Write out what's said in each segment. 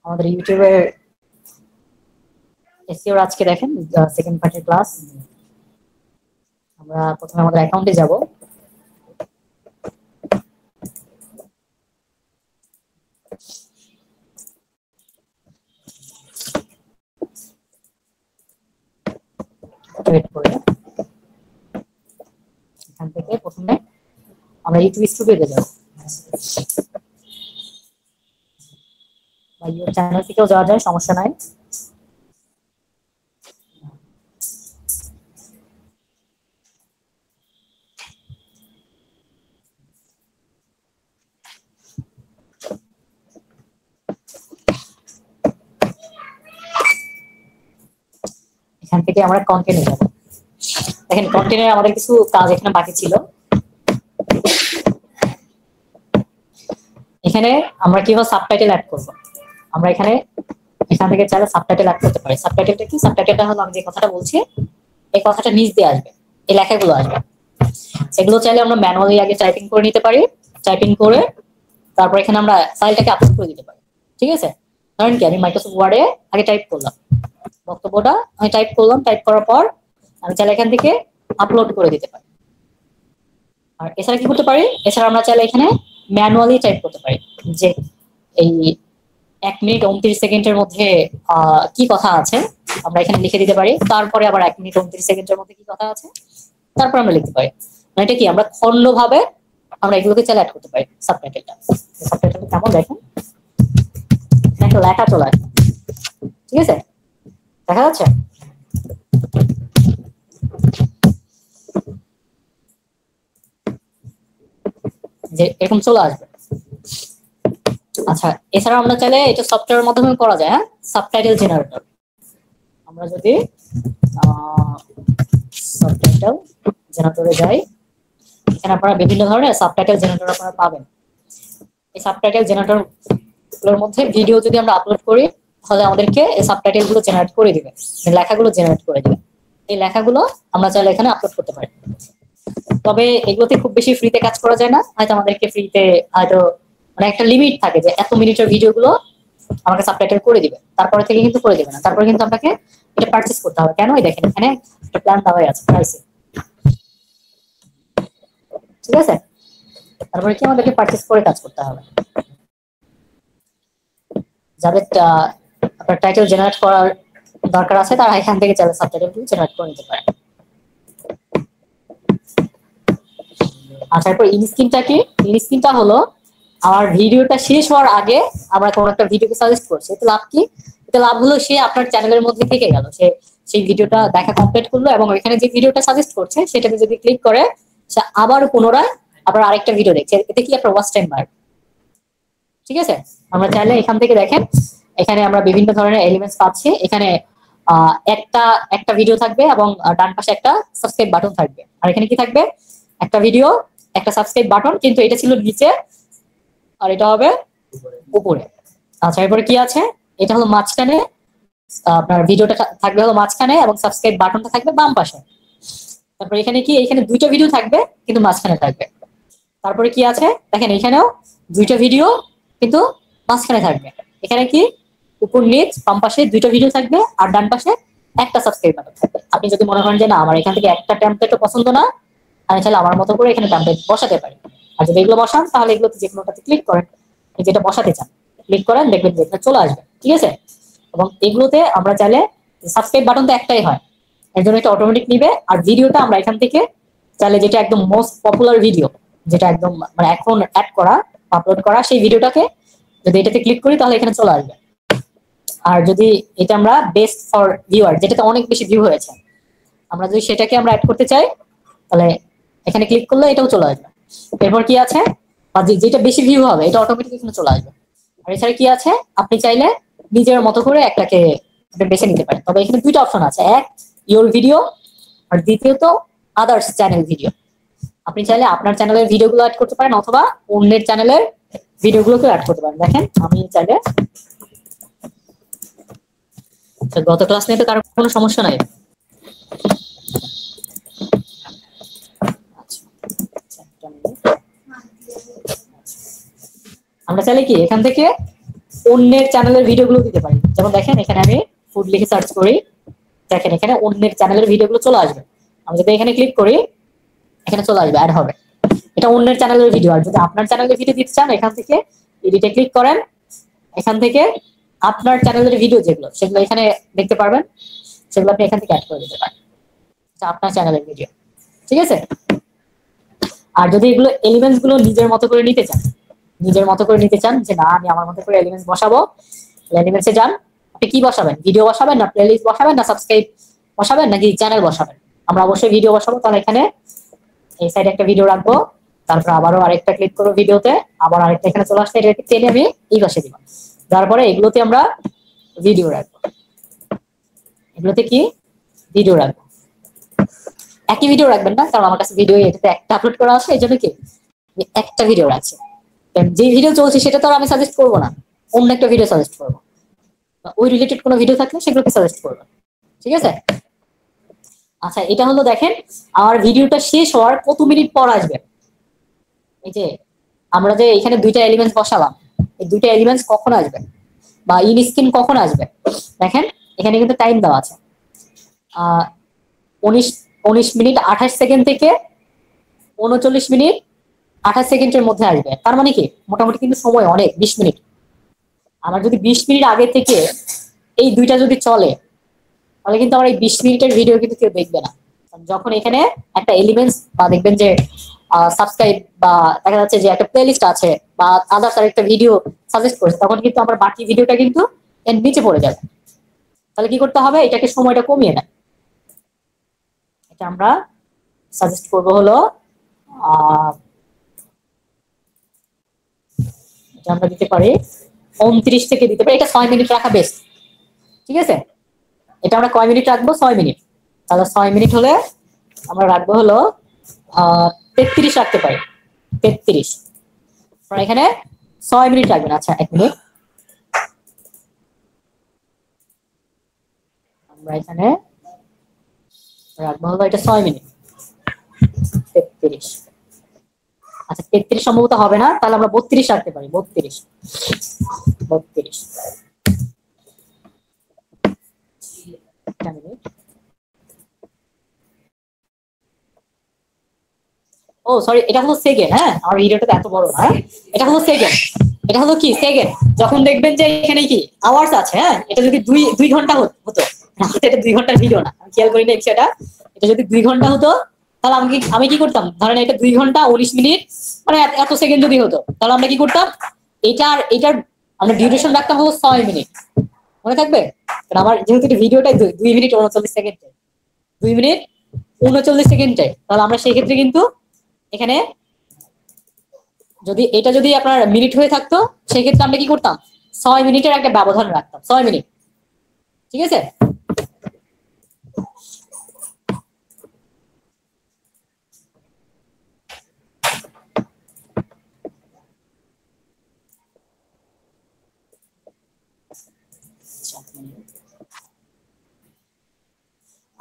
আমাদের ইউটিউবের এসইওর আজকে দেখেন সেকেন্ড পার্টের ক্লাস। আমরা প্রথমে আমাদের অ্যাকাউন্টে যাব। এখান থেকে প্রথমে আমরা ইউটিউব স্টুডিওতে যাব, বা ইউটিউব চ্যানেল থেকেও যাওয়া যায়, সমস্যা নাই। এখান থেকে আমরা কন্টেন্টে যাব। দেখেন কন্টেন্টে আমাদের কিছু কাজ এখানে বাকি ছিল। এখানে আমরা কিভাবে সাবটাইটেল অ্যাড করব, আমরা এখান থেকে চাইলে সাবটাইটেল অ্যাড করতে পারি। সাবটাইটেলটা কি? সাবটাইটেলটা হলো আমি যে কথাটা বলছি এই কথাটা নিচ দিয়ে আসবে, এই লেখাগুলো আসবে। সেগুলো চাইলে আমরা ম্যানুয়ালি আগে টাইপিং করে নিতে পারি। টাইপিং করে তারপর এখানে আমরা ফাইলটাকে আপলোড করে দিতে পারি। ঠিক আছে? ধরেন কি আমি মাইক্রোসফট ওয়ার্ডে আগে টাইপ করলাম, বক্তব্যটা আমি টাইপ করলাম। টাইপ করার পর আমি চাইলে এখান থেকে আপলোড করে দিতে পারি। আর এছাড়া কি করতে পারি? এছাড়া আমরা চাইলে এখানে ম্যানুয়ালি টাইপ করতে পারি যে এই 1 মিনিট 29 সেকেন্ডের মধ্যে কি কথা আছে আমরা এখানে লিখে দিতে পারি। তারপরে আবার 1 মিনিট 29 সেকেন্ডের মধ্যে কি কথা আছে তারপর আমরা লিখতে পারি। মানে এটা কি আমরা খন্ডভাবে আমরা এগুলোকে চাইলে অ্যাড করতে পারি সাবটাইটেলটা। সাবটাইটেলটা কেমন দেখেন, একটা লেখা চলে আসে। ঠিক আছে, দেখা যাচ্ছে? যে এরকম চলে আসবে। আচ্ছা, এছাড়া আমরা চাইলে এটা সফটওয়্যারের মাধ্যমে করা যায়। হ্যাঁ, সাবটাইটেল জেনারেটর। আমরা যদি সাবটাইটেল জেনারেটরে যাই, এখানে আপনারা বিভিন্ন ধরনের সাবটাইটেল জেনারেটর আপনারা পাবেন। এই সাবটাইটেল জেনারেটরগুলোর মধ্যে ভিডিও যদি আমরা আপলোড করি তাহলে আমাদেরকে এই সাবটাইটেলগুলো জেনারেট করে দিবে, লেখাগুলো জেনারেট করে দিবে। এই লেখাগুলো আমরা চাইলে এখানে আপলোড করতে পারি। তবে এগুলোতে খুব বেশি ফ্রিতে কাজ করা যায় না। হয়তো আমাদেরকে ফ্রিতে হয়তো মানে একটা লিমিট থাকে যে এত মিনিটের ভিডিওগুলো আমাকে সাবটাইটেল করে দিবে, তারপরে থেকে কিন্তু করে দিবে না। তারপরে কিন্তু আপনাকে এটা পারচেজ করতে হবে। কেন? দেখেন এখানে একটা প্ল্যান দেওয়াই আছে, প্রাইসে। ঠিক আছে, তারপরে কি আমাদেরকে পারচেজ করে কাজ করতে হবে। যাদের আপনার টাইটেল জেনারেট করার দরকার আছে তারা এখান থেকে চাইলে সাবটাইটেল জেনারেট করে নিতে পারে। আচ্ছা, এরপর ইনস্ক্রিনটা কি? ইনস্ক্রিনটা হলো আমার ভিডিওটা শেষ হওয়ার আগে আমরা কোনো একটা ভিডিওকে সাজেস্ট করছি। এতে লাভ কি? এতে লাভ হলো সে আপনার চ্যানেলের মধ্যে থেকে গেল, সে সেই ভিডিওটা দেখা কমপ্লিট করলো এবং ওইখানে যে ভিডিওটা সাজেস্ট করছে সেটাতে যদি ক্লিক করে সে আবার পুনরায় আবার আরেকটা ভিডিও দেখছে। এতে কি আপনার ওয়াচ টাইম বাড়বে। ঠিক আছে, আমরা চাইলে এখান থেকে দেখেন এখানে আমরা বিভিন্ন ধরনের এলিমেন্টস পাচ্ছি। এখানে একটা একটা ভিডিও থাকবে এবং ডান পাশে একটা সাবস্ক্রাইব বাটন থাকবে। আর এখানে কি থাকবে? একটা ভিডিও, একটা সাবস্ক্রাইব বাটন, কিন্তু এটা ছিল নিচে আর এটা হবে উপরে। আচ্ছা, এরপরে কি আছে? এটা হলো মাঝখানে, আপনার ভিডিওটা থাকবে হলো মাঝখানে এবং সাবস্ক্রাইব বাটনটা থাকবে বাম পাশে। তারপর এখানে কি? এখানে দুইটা ভিডিও থাকবে কিন্তু মাঝখানে থাকবে। তারপরে কি আছে দেখেন, এখানেও দুইটা ভিডিও কিন্তু মাঝখানে থাকবে। এখানে কি? উপর নিচ বাম পাশে দুইটা ভিডিও থাকবে আর ডান পাশে একটা সাবস্ক্রাইব বাটন থাকবে। আপনি যদি মনে করেন যে না আমার এখান থেকে একটা টেমপ্লেটও পছন্দ না, আমি চাইলে আমার মতো করে এখানে টেমপ্লেট বসাতে পারি। আর যদি এগুলো বসান তাহলে এগুলোতে যে কোনোটাতে ক্লিক করেন, যেটা বসাতে চান ক্লিক করেন, দেখবেন যে এটা চলে আসবে। ঠিক আছে, এবং এগুলোতে আমরা চাইলে সাবস্ক্রাইব বাটন তো একটাই হয়, এর জন্য এটা অটোমেটিক নিবে। আর ভিডিওটা আমরা এখান থেকে চাইলে যেটা একদম মোস্ট পপুলার ভিডিও, যেটা একদম মানে এখন অ্যাড করা আপলোড করা, সেই ভিডিওটাকে যদি এটাতে ক্লিক করি তাহলে এখানে চলে আসবে। আর যদি এটা আমরা বেস্ট ফর ভিউয়ার, যেটাতে অনেক বেশি ভিউ হয়েছে, আমরা যদি সেটাকে আমরা অ্যাড করতে চাই তাহলে এখানে ক্লিক করলে এটাও চলে আসবে। এরপর কি আছে? আর যেটা বেশি ভিউ হবে এটা অটোমেটিক এখানে চলে আসবে। আর এছাড়া কি আছে? আপনি চাইলে নিজের মতো করে একটাকে বেছে নিতে পারেন। তবে এখানে দুইটা অপশন আছে, এক ইওর ভিডিও আর দ্বিতীয়ত আদার্স চ্যানেল ভিডিও। আপনি চাইলে আপনার চ্যানেলের ভিডিওগুলো অ্যাড করতে পারেন অথবা অন্যের চ্যানেলের ভিডিওগুলোকে অ্যাড করতে পারেন। দেখেন আমি চাইলে গত ক্লাস নিয়ে তো কারো কোনো সমস্যা নাই। আমরা চাইলে কি এখান থেকে অন্যের চ্যানেলের ভিডিওগুলো দিতে পারি। যেমন দেখেন এখানে আমি ফুড লিখে সার্চ করি, দেখেন এখানে অন্যের চ্যানেলের ভিডিওগুলো চলে আসবে। আমি যদি এখানে ক্লিক করি এখানে চলে আসবে, অ্যাড হবে। এটা অন্যের চ্যানেলের ভিডিও। আর যদি আপনার চ্যানেলের ভিডিও দিতে চান এখান থেকে এডিটে ক্লিক করেন, এখান থেকে আপনার চ্যানেলের ভিডিও যেগুলো সেগুলো এখানে দেখতে পারবেন, সেগুলো আপনি এখান থেকে অ্যাড করে দিতে পারেন, আপনার চ্যানেলের ভিডিও। ঠিক আছে। আর যদি এগুলো এলিমেন্টস গুলো নিজের মতো করে নিতে চান, নিজের মতো করে নিতে চান যে না আমি আমার মতো করে এলিমেন্টস বসাবো, এলিমেন্টসে যান। আপনি কি বসাবেন? ভিডিও বসাবেন না প্লেলিস্ট বসাবেন না সাবস্ক্রাইব বসাবেন নাকি চ্যানেল বসাবেন? আমরা অবশ্যই ভিডিও বসাবো। তাহলে এখানে এই সাইডে একটা ভিডিও রাখবো, তারপর আবারও আরেকটা ক্লিক করবো ভিডিওতে, আবার আরেকটা এখানে চলে আসছে, এটাকে টেনে আমি এই পাশে দিব। তারপরে এগুলোতে আমরা ভিডিও রাখবো, এগুলোতে কি ভিডিও রাখবো। একই ভিডিও রাখবেন না, কারণ আমার কাছে ভিডিও এটাতে একটা আপলোড করা আছে, এই জন্য কি একটা ভিডিও রাখছে। যে ভিডিও চলছে সেটা তো আর আমি সাজেস্ট করবো না, অন্য একটা ভিডিও সাজেস্ট করবো, ওই রিলেটেড কোনো ভিডিও থাকলে সেগুলোকে সাজেস্ট করবো। ঠিক আছে। আচ্ছা এটা হলো দেখেন আমার ভিডিওটা শেষ হওয়ার কত মিনিট পর আসবে। এই যে আমরা যে এখানে দুইটা এলিমেন্টস বসালাম, এই দুইটা এলিমেন্টস কখন আসবে বা ইন স্ক্রিন কখন আসবে, দেখেন এখানে কিন্তু টাইম দেওয়া আছে 19 মিনিট 28 সেকেন্ড থেকে 39 মিনিট 28 সেকেন্ডের মধ্যে আসবে। তার মানে কি মোটামুটি কিন্তু সময় অনেক, 20 মিনিট। আমার যদি 20 মিনিট আগে থেকে এই দুইটা যদি চলে তাহলে কিন্তু আমার এই 20 মিনিটের ভিডিও কিন্তু কেউ দেখবে না। যখন এখানে একটা এলিমেন্টস বা দেখবেন যে সাবস্ক্রাইব বা দেখা যাচ্ছে যে একটা প্লেলিস্ট আছে বা আদার্স আর একটা ভিডিও সাজেস্ট করছে, তখন কিন্তু আমার বাকি ভিডিওটা কিন্তু এর নিচে পড়ে যাবে। তাহলে কি করতে হবে? এটাকে সময়টা কমিয়ে দেয়। এটা আমরা সাজেস্ট করবো হলো এটা আমরা দিতে পারি 29 থেকে দিতে পারি, এটা 6 মিনিট রাখা বেস্ট। ঠিক আছে। এটা আমরা কয় মিনিট রাখবো? 6 মিনিট। তাহলে 6 মিনিট হলে আমরা রাখবো হলো 33 রাখতে পারি, 33। এখানে 6 মিনিট রাখবেন। আচ্ছা 1 মিনিট, আমরা এখানে রাখবো হলো এটা 6 মিনিট 33। আচ্ছা 33 সম্ভবত হবে না, তাহলে আমরা 32 রাখতে পারি, 32। ও সরি, এটা হলো সেকেন্ড। হ্যাঁ আমার ভিডিওটা এত বড় না, এটা হলো সেকেন্ড। এটা হলো কি সেকেন্ড। যখন দেখবেন যে এখানে কি আওয়ার্স আছে, হ্যাঁ এটা যদি 2 ঘন্টা হতো, এটা 2 ঘন্টার ভিডিও না, আমি খেয়াল করি না সেটা। এটা যদি 2 ঘন্টা হতো তাহলে আমি কি করতাম, ধরেন এটা 2 ঘন্টা 19 মিনিট মানে এত সেকেন্ড যদি হতো, তাহলে আমরা কি করতাম, এটার আমরা ডিউরেশন রাখতাম হলো 6 মিনিট। মনে থাকবে? কারণ আমার যেহেতু ভিডিওটাই 2 মিনিট 39 সেকেন্ড, 2 মিনিট 39 সেকেন্ডে, তাহলে আমরা সেই ক্ষেত্রে কিন্তু এখানে যদি এটা যদি আপনার মিনিট হয়ে থাকতো সেই ক্ষেত্রে আমরা কি করতাম, 6 মিনিটের একটা ব্যবধান রাখতাম, 6 মিনিট। ঠিক আছে।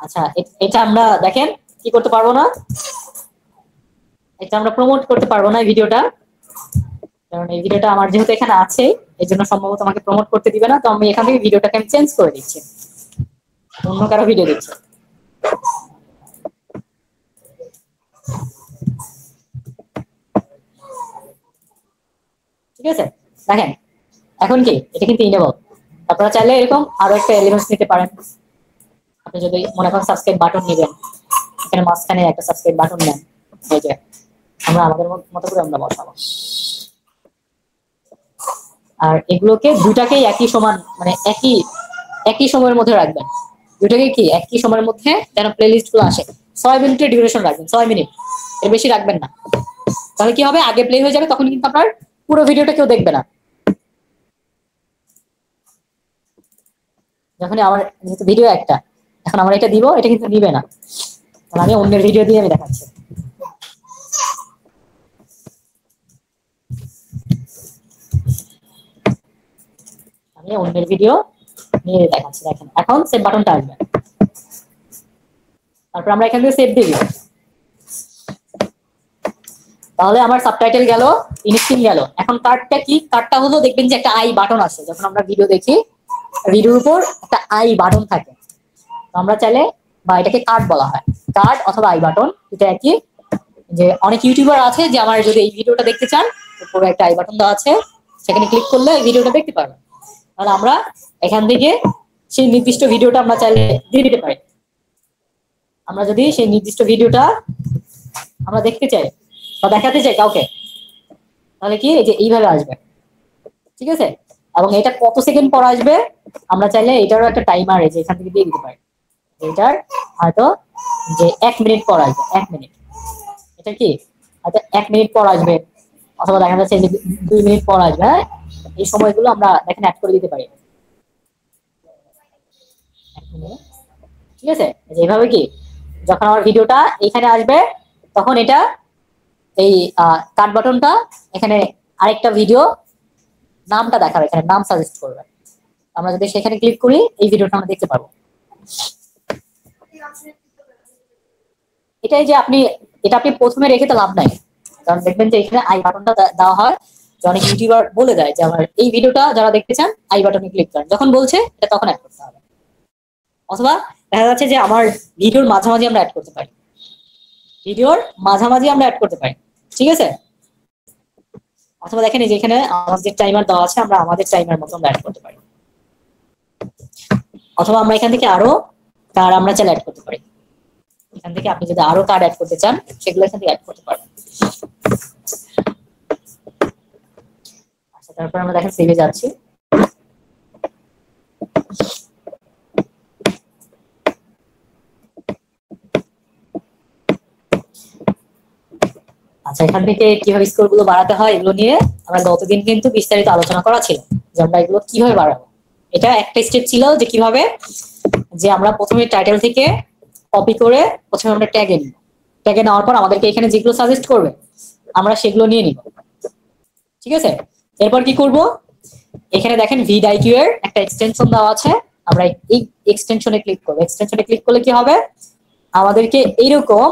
আচ্ছা এটা আমরা দেখেন কি করতে পারবো না, এটা আমরা প্রমোট করতে পারবো না এই ভিডিওটা, কারণ এই ভিডিওটা আমার যেহেতু এখানে আছে এই জন্য সম্ভবত আমাকে প্রমোট করতে দিবে না। তো আমি এখান থেকে ভিডিওটাকে আমি চেঞ্জ করে দিচ্ছি, অন্য কারো ভিডিও দিচ্ছি। ঠিক আছে। দেখেন এখন কি এটা কিন্তু ইনেবল। আপনারা চাইলে এরকম আরো একটা এলিমেন্টস নিতে পারেন। আপনি যদি মনে করেন সাবস্ক্রাইব বাটন নেবেন, এখানে মাঝখানে একটা সাবস্ক্রাইব বাটন নেন, এই যে আমরা আমাদের মতো করে আমরা বসাবো। আর এগুলোকে দুটাকেই একই সমান মানে একই সময়ের মধ্যে রাখবেন, দুটাকে কি একই সময়ের মধ্যে যেন প্লেলিস্ট গুলো আসে। 6 মিনিটের ডিউরেশন রাখবেন, 6 মিনিট, এর বেশি রাখবেন না। তাহলে কি হবে, আগে প্লে হয়ে যাবে, তখন কিন্তু আপনার পুরো ভিডিওটা কেউ দেখবে না। যখন আমার যেহেতু ভিডিও একটা, এখন আমরা এটা দিব, এটা কিন্তু নিবে না, তাহলে আমি অন্যের ভিডিও দিয়ে আমি দেখাচ্ছি। আমি অন্যের ভিডিও নিয়ে দেখাচ্ছি, দেখেন এখন সেভ বাটনটা আসবে, তারপর আমরা এখান থেকে সেভ দিয়ে দিব। তাহলে আমার সাবটাইটেল গেল, ইনস্ক্রিন গেল। এখন কার্ডটা কি? কার্ডটা হলো দেখবেন যে একটা আই বাটন আছে, যখন আমরা ভিডিও দেখি ভিডিওর উপর একটা আই বাটন থাকে। তো আমরা চাইলে, বা এটাকে কার্ড বলা হয়, কার্ড অথবা আই বাটন, এটা একই। যে অনেক ইউটিউবার আছে যে আমার যদি এই ভিডিওটা দেখতে চান, উপরে একটা আই বাটন দেওয়া আছে, সেখানে ক্লিক করলে এই ভিডিওটা দেখতে পারবেন। তাহলে আমরা এখান থেকে সেই নির্দিষ্ট ভিডিওটা আমরা চাইলে দিয়ে দিতে পারি। আমরা যদি সেই নির্দিষ্ট ভিডিওটা আমরা দেখতে চাই বা দেখাতে চাই কাউকে, তাহলে কি এই যে এইভাবে আসবে, ঠিক আছে? এবং এটা কত সেকেন্ড পর আসবে আমরা চাইলে এটারও একটা টাইমার এই যে এখান থেকে দিয়ে দিতে পারি। এটার হয়তো যে 1 মিনিট পর আসবে, 1 মিনিট, এটা কি হয়তো 1 মিনিট পর আসবে, অথবা দেখা যাচ্ছে যে 2 মিনিট পর আসবে। হ্যাঁ, এই সময়গুলো আমরা দেখেন অ্যাড করে দিতে পারি, ঠিক আছে? এইভাবে কি যখন আমার ভিডিওটা এখানে আসবে, তখন এটা এই কাট বাটনটা এখানে আরেকটা ভিডিও নামটা দেখাবে, এখানে নাম সাজেস্ট করবে। আমরা যদি সেখানে ক্লিক করি এই ভিডিওটা আমরা দেখতে পারবো। এটাই যে এটা আপনি প্রথমে রেখে তো লাভ নাই, কারণ দেখবেন যে এখানে আই বাটনটা দেওয়া হয়। যে অনেক ইউটিউবার বলে দেয় যে আমার এই ভিডিওটা যারা দেখতে চান আই বাটনে ক্লিক করেন, যখন বলছে এটা তখন অ্যাড করতে হবে। অথবা দেখা যাচ্ছে যে আমার ভিডিওর মাঝামাঝি আমরা অ্যাড করতে পারি, ভিডিওর মাঝামাঝি আমরা অ্যাড করতে পারি, ঠিক আছে? অথবা দেখেন এই যে এখানে আমাদের টাইমার দেওয়া আছে, আমরা আমাদের টাইমার মতো আমরা অ্যাড করতে পারি। অথবা আমরা এখান থেকে আরো কার্ড আমরা চাইলে অ্যাড করতে পারি। এখান থেকে আপনি যদি আরো কার্ড অ্যাড করতে চান সেগুলো এখান থেকে অ্যাড করতে পারবেন। আচ্ছা, তারপর আমরা দেখেন সেভে যাচ্ছি। আচ্ছা, এখান থেকে কিভাবে স্কোর গুলো বাড়াতে হয় এগুলো নিয়ে আমরা গতদিন কিন্তু বিস্তারিত আলোচনা করা ছিল, যে আমরা এগুলো কিভাবে বাড়াবো। এটা একটা স্টেপ ছিল যে কিভাবে, যে আমরা প্রথমে টাইটেল থেকে কপি করে প্রথমে আমরা ট্যাগে নিব, ট্যাগে নেওয়ার পর আমাদেরকে এখানে যেগুলো সাজেস্ট করবে আমরা সেগুলো নিয়ে নিব, ঠিক আছে? এরপর কি করব, এখানে দেখেন ভিডিআইকিউ এর একটা এক্সটেনশন দেওয়া আছে, আমরা এই এক্সটেনশনে ক্লিক করব। এক্সটেনশনে ক্লিক করলে কি হবে, আমাদেরকে এইরকম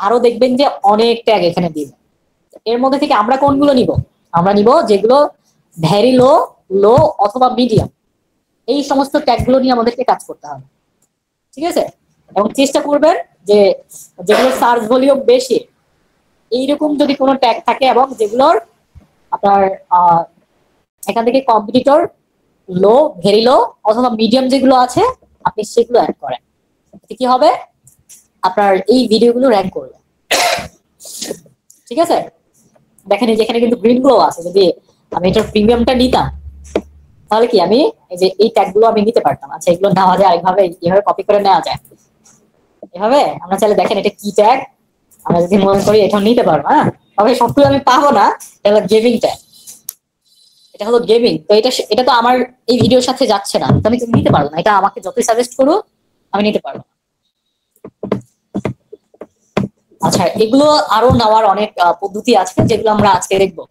আরো দেখবেন যে অনেক ট্যাগ এখানে দিবে। এর মধ্যে থেকে আমরা কোনগুলো নিব, আমরা নিব যেগুলো ভেরি লো, লো অথবা মিডিয়াম, এই সমস্ত ট্যাগগুলো নিয়ে আমাদেরকে কাজ করতে হবে, ঠিক আছে? এবং চেষ্টা করবেন যে যেগুলো সার্চ ভলিউম বেশি এইরকম যদি কোনো ট্যাগ থাকে, এবং যেগুলোর আপনার এখান থেকে কম্পিটিটর লো, ভেরি লো অথবা মিডিয়াম যেগুলো আছে আপনি সেগুলো অ্যাড করেন। কি হবে, আপনার এই ভিডিওগুলো র্যাঙ্ক করবে, ঠিক আছে? দেখেন এই যেখানে কিন্তু গ্রিন গুলো আছে, যদি আমি এটার প্রিমিয়ামটা নিতাম তাহলে কি আমি এই যে এই ট্যাগ গুলো আমি নিতে পারতাম। আচ্ছা, এগুলো নেওয়া যায় আরেকভাবে, এভাবে কপি করে নেওয়া যায় এভাবে। আমরা চাইলে দেখেন এটা কি ট্যাগ, আমরা যদি মনে করি এটা নিতে পারবো। হ্যাঁ, তবে সবগুলো আমি পাবো না, এটা গেমিং ট্যাগ, এটা হলো গেমিং। তো এটা তো আমার এই ভিডিওর সাথে যাচ্ছে না, তো আমি নিতে পারবো না। এটা আমাকে যতই সাজেস্ট করুক আমি নিতে পারবো। আচ্ছা, এগুলো আরো নেওয়ার অনেক পদ্ধতি আছে যেগুলো আমরা আজকে দেখবো,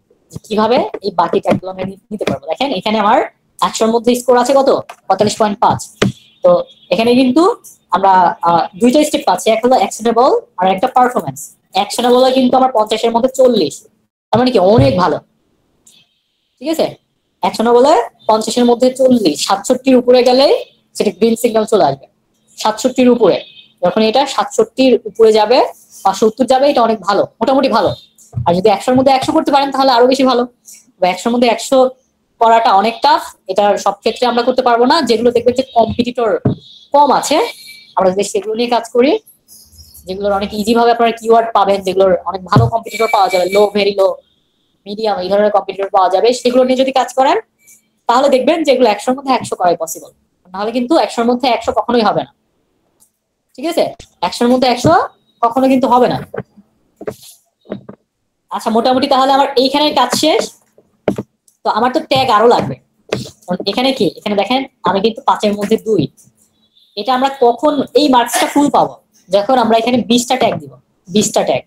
কিভাবে এই বাকি ট্যাগগুলো আমি নিতে পারবো। দেখেন এখানে আমার 100-র মধ্যে স্কোর আছে কত, 45.5। তো এখানে কিন্তু আমরা দুইটা স্টেপ পাচ্ছি, একটা হলো অ্যাকশনেবল আর একটা পারফরমেন্স। অ্যাকশনেবল কিন্তু আমার 50-এর মধ্যে 40, তার মানে কি অনেক ভালো, ঠিক আছে? অ্যাকশনেবল 50-এর মধ্যে 40, 67-র উপরে গেলে সেটা গ্রিন সিগন্যাল চলে আসবে। 67-র উপরে, যখন এটা 67-র উপরে যাবে বা 70 যাবে, এটা অনেক ভালো, মোটামুটি ভালো। আর যদি 100-র মধ্যে 100 করতে পারেন তাহলে আরো বেশি ভালো। বা 100-র মধ্যে 100 করাটা অনেক টাফ, এটা সব ক্ষেত্রে আমরা করতে পারবো না। যেগুলো দেখবেন যে কম্পিটিটর কম আছে আমরা যদি সেগুলো নিয়ে কাজ করি, যেগুলোর অনেক ইজি ভাবে আপনারা কিওয়ার্ড পাবেন, যেগুলোর অনেক ভালো কম্পিটিটর পাওয়া যাবে, লো, ভেরি লো, মিডিয়াম, এই ধরনের কম্পিটিটর পাওয়া যাবে, সেগুলো নিয়ে যদি কাজ করেন তাহলে দেখবেন যে এগুলো 100-র মধ্যে 100 করাই পসিবল। নাহলে কিন্তু 100-র মধ্যে 100 কখনোই হবে না, ঠিক আছে? 100-র মধ্যে 100 কখনো কিন্তু হবে না। আচ্ছা, মোটামুটি তাহলে আমার এইখানে কাজ শেষ। তো আমার তো ট্যাগ আরো লাগবে। এখানে কি, এখানে দেখেন আমি কিন্তু 5-এর মধ্যে 2, এটা আমরা কখন এই মার্কসটা ফুল পাবো, যখন আমরা এখানে 20টা ট্যাগ দিব। 20টা ট্যাগ,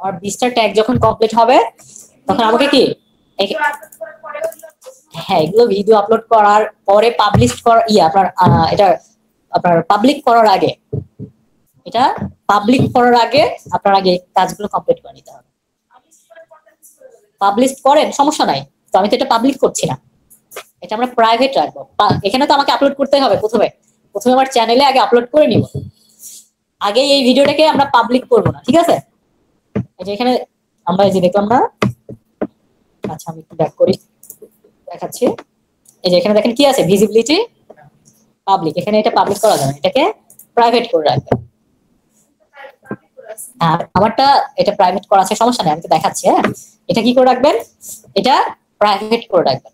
আর 20টা ট্যাগ যখন কমপ্লিট হবে তখন আমাকে কি, হ্যাঁ, এগুলো ভিডিও আপলোড করার পরে পাবলিশ করার আপনার এটা আপনার পাবলিক করার আগে, এটা পাবলিক করার আগে আপনার আগে কাজগুলো কমপ্লিট করে নিতে হবে। পাবলিশ করেন, সমস্যা নাই, তো আমি তো এটা পাবলিক করছি না, এটা আমরা প্রাইভেট রাখবো। এখানে তো আমাকে আপলোড করতেই হবে, প্রথমে প্রথমে আমার চ্যানেলে আগে আপলোড করে নিব, আগে এই ভিডিওটাকে আমরা পাবলিক করব না, ঠিক আছে? এই যে এখানে আমরা এই যে দেখলাম না, আচ্ছা আমি একটু ব্যাক করি, দেখাচ্ছি। এই যে এখানে দেখেন কি আছে, ভিজিবিলিটি পাবলিক, এখানে এটা পাবলিক করা যাবে, এটাকে প্রাইভেট করে রাখবেন। আর আমারটা এটা প্রাইভেট করা আছে, সমস্যা নেই, আমি তো দেখাচ্ছি। হ্যাঁ, এটা কি করে রাখবেন, এটা প্রাইভেট করে রাখবেন।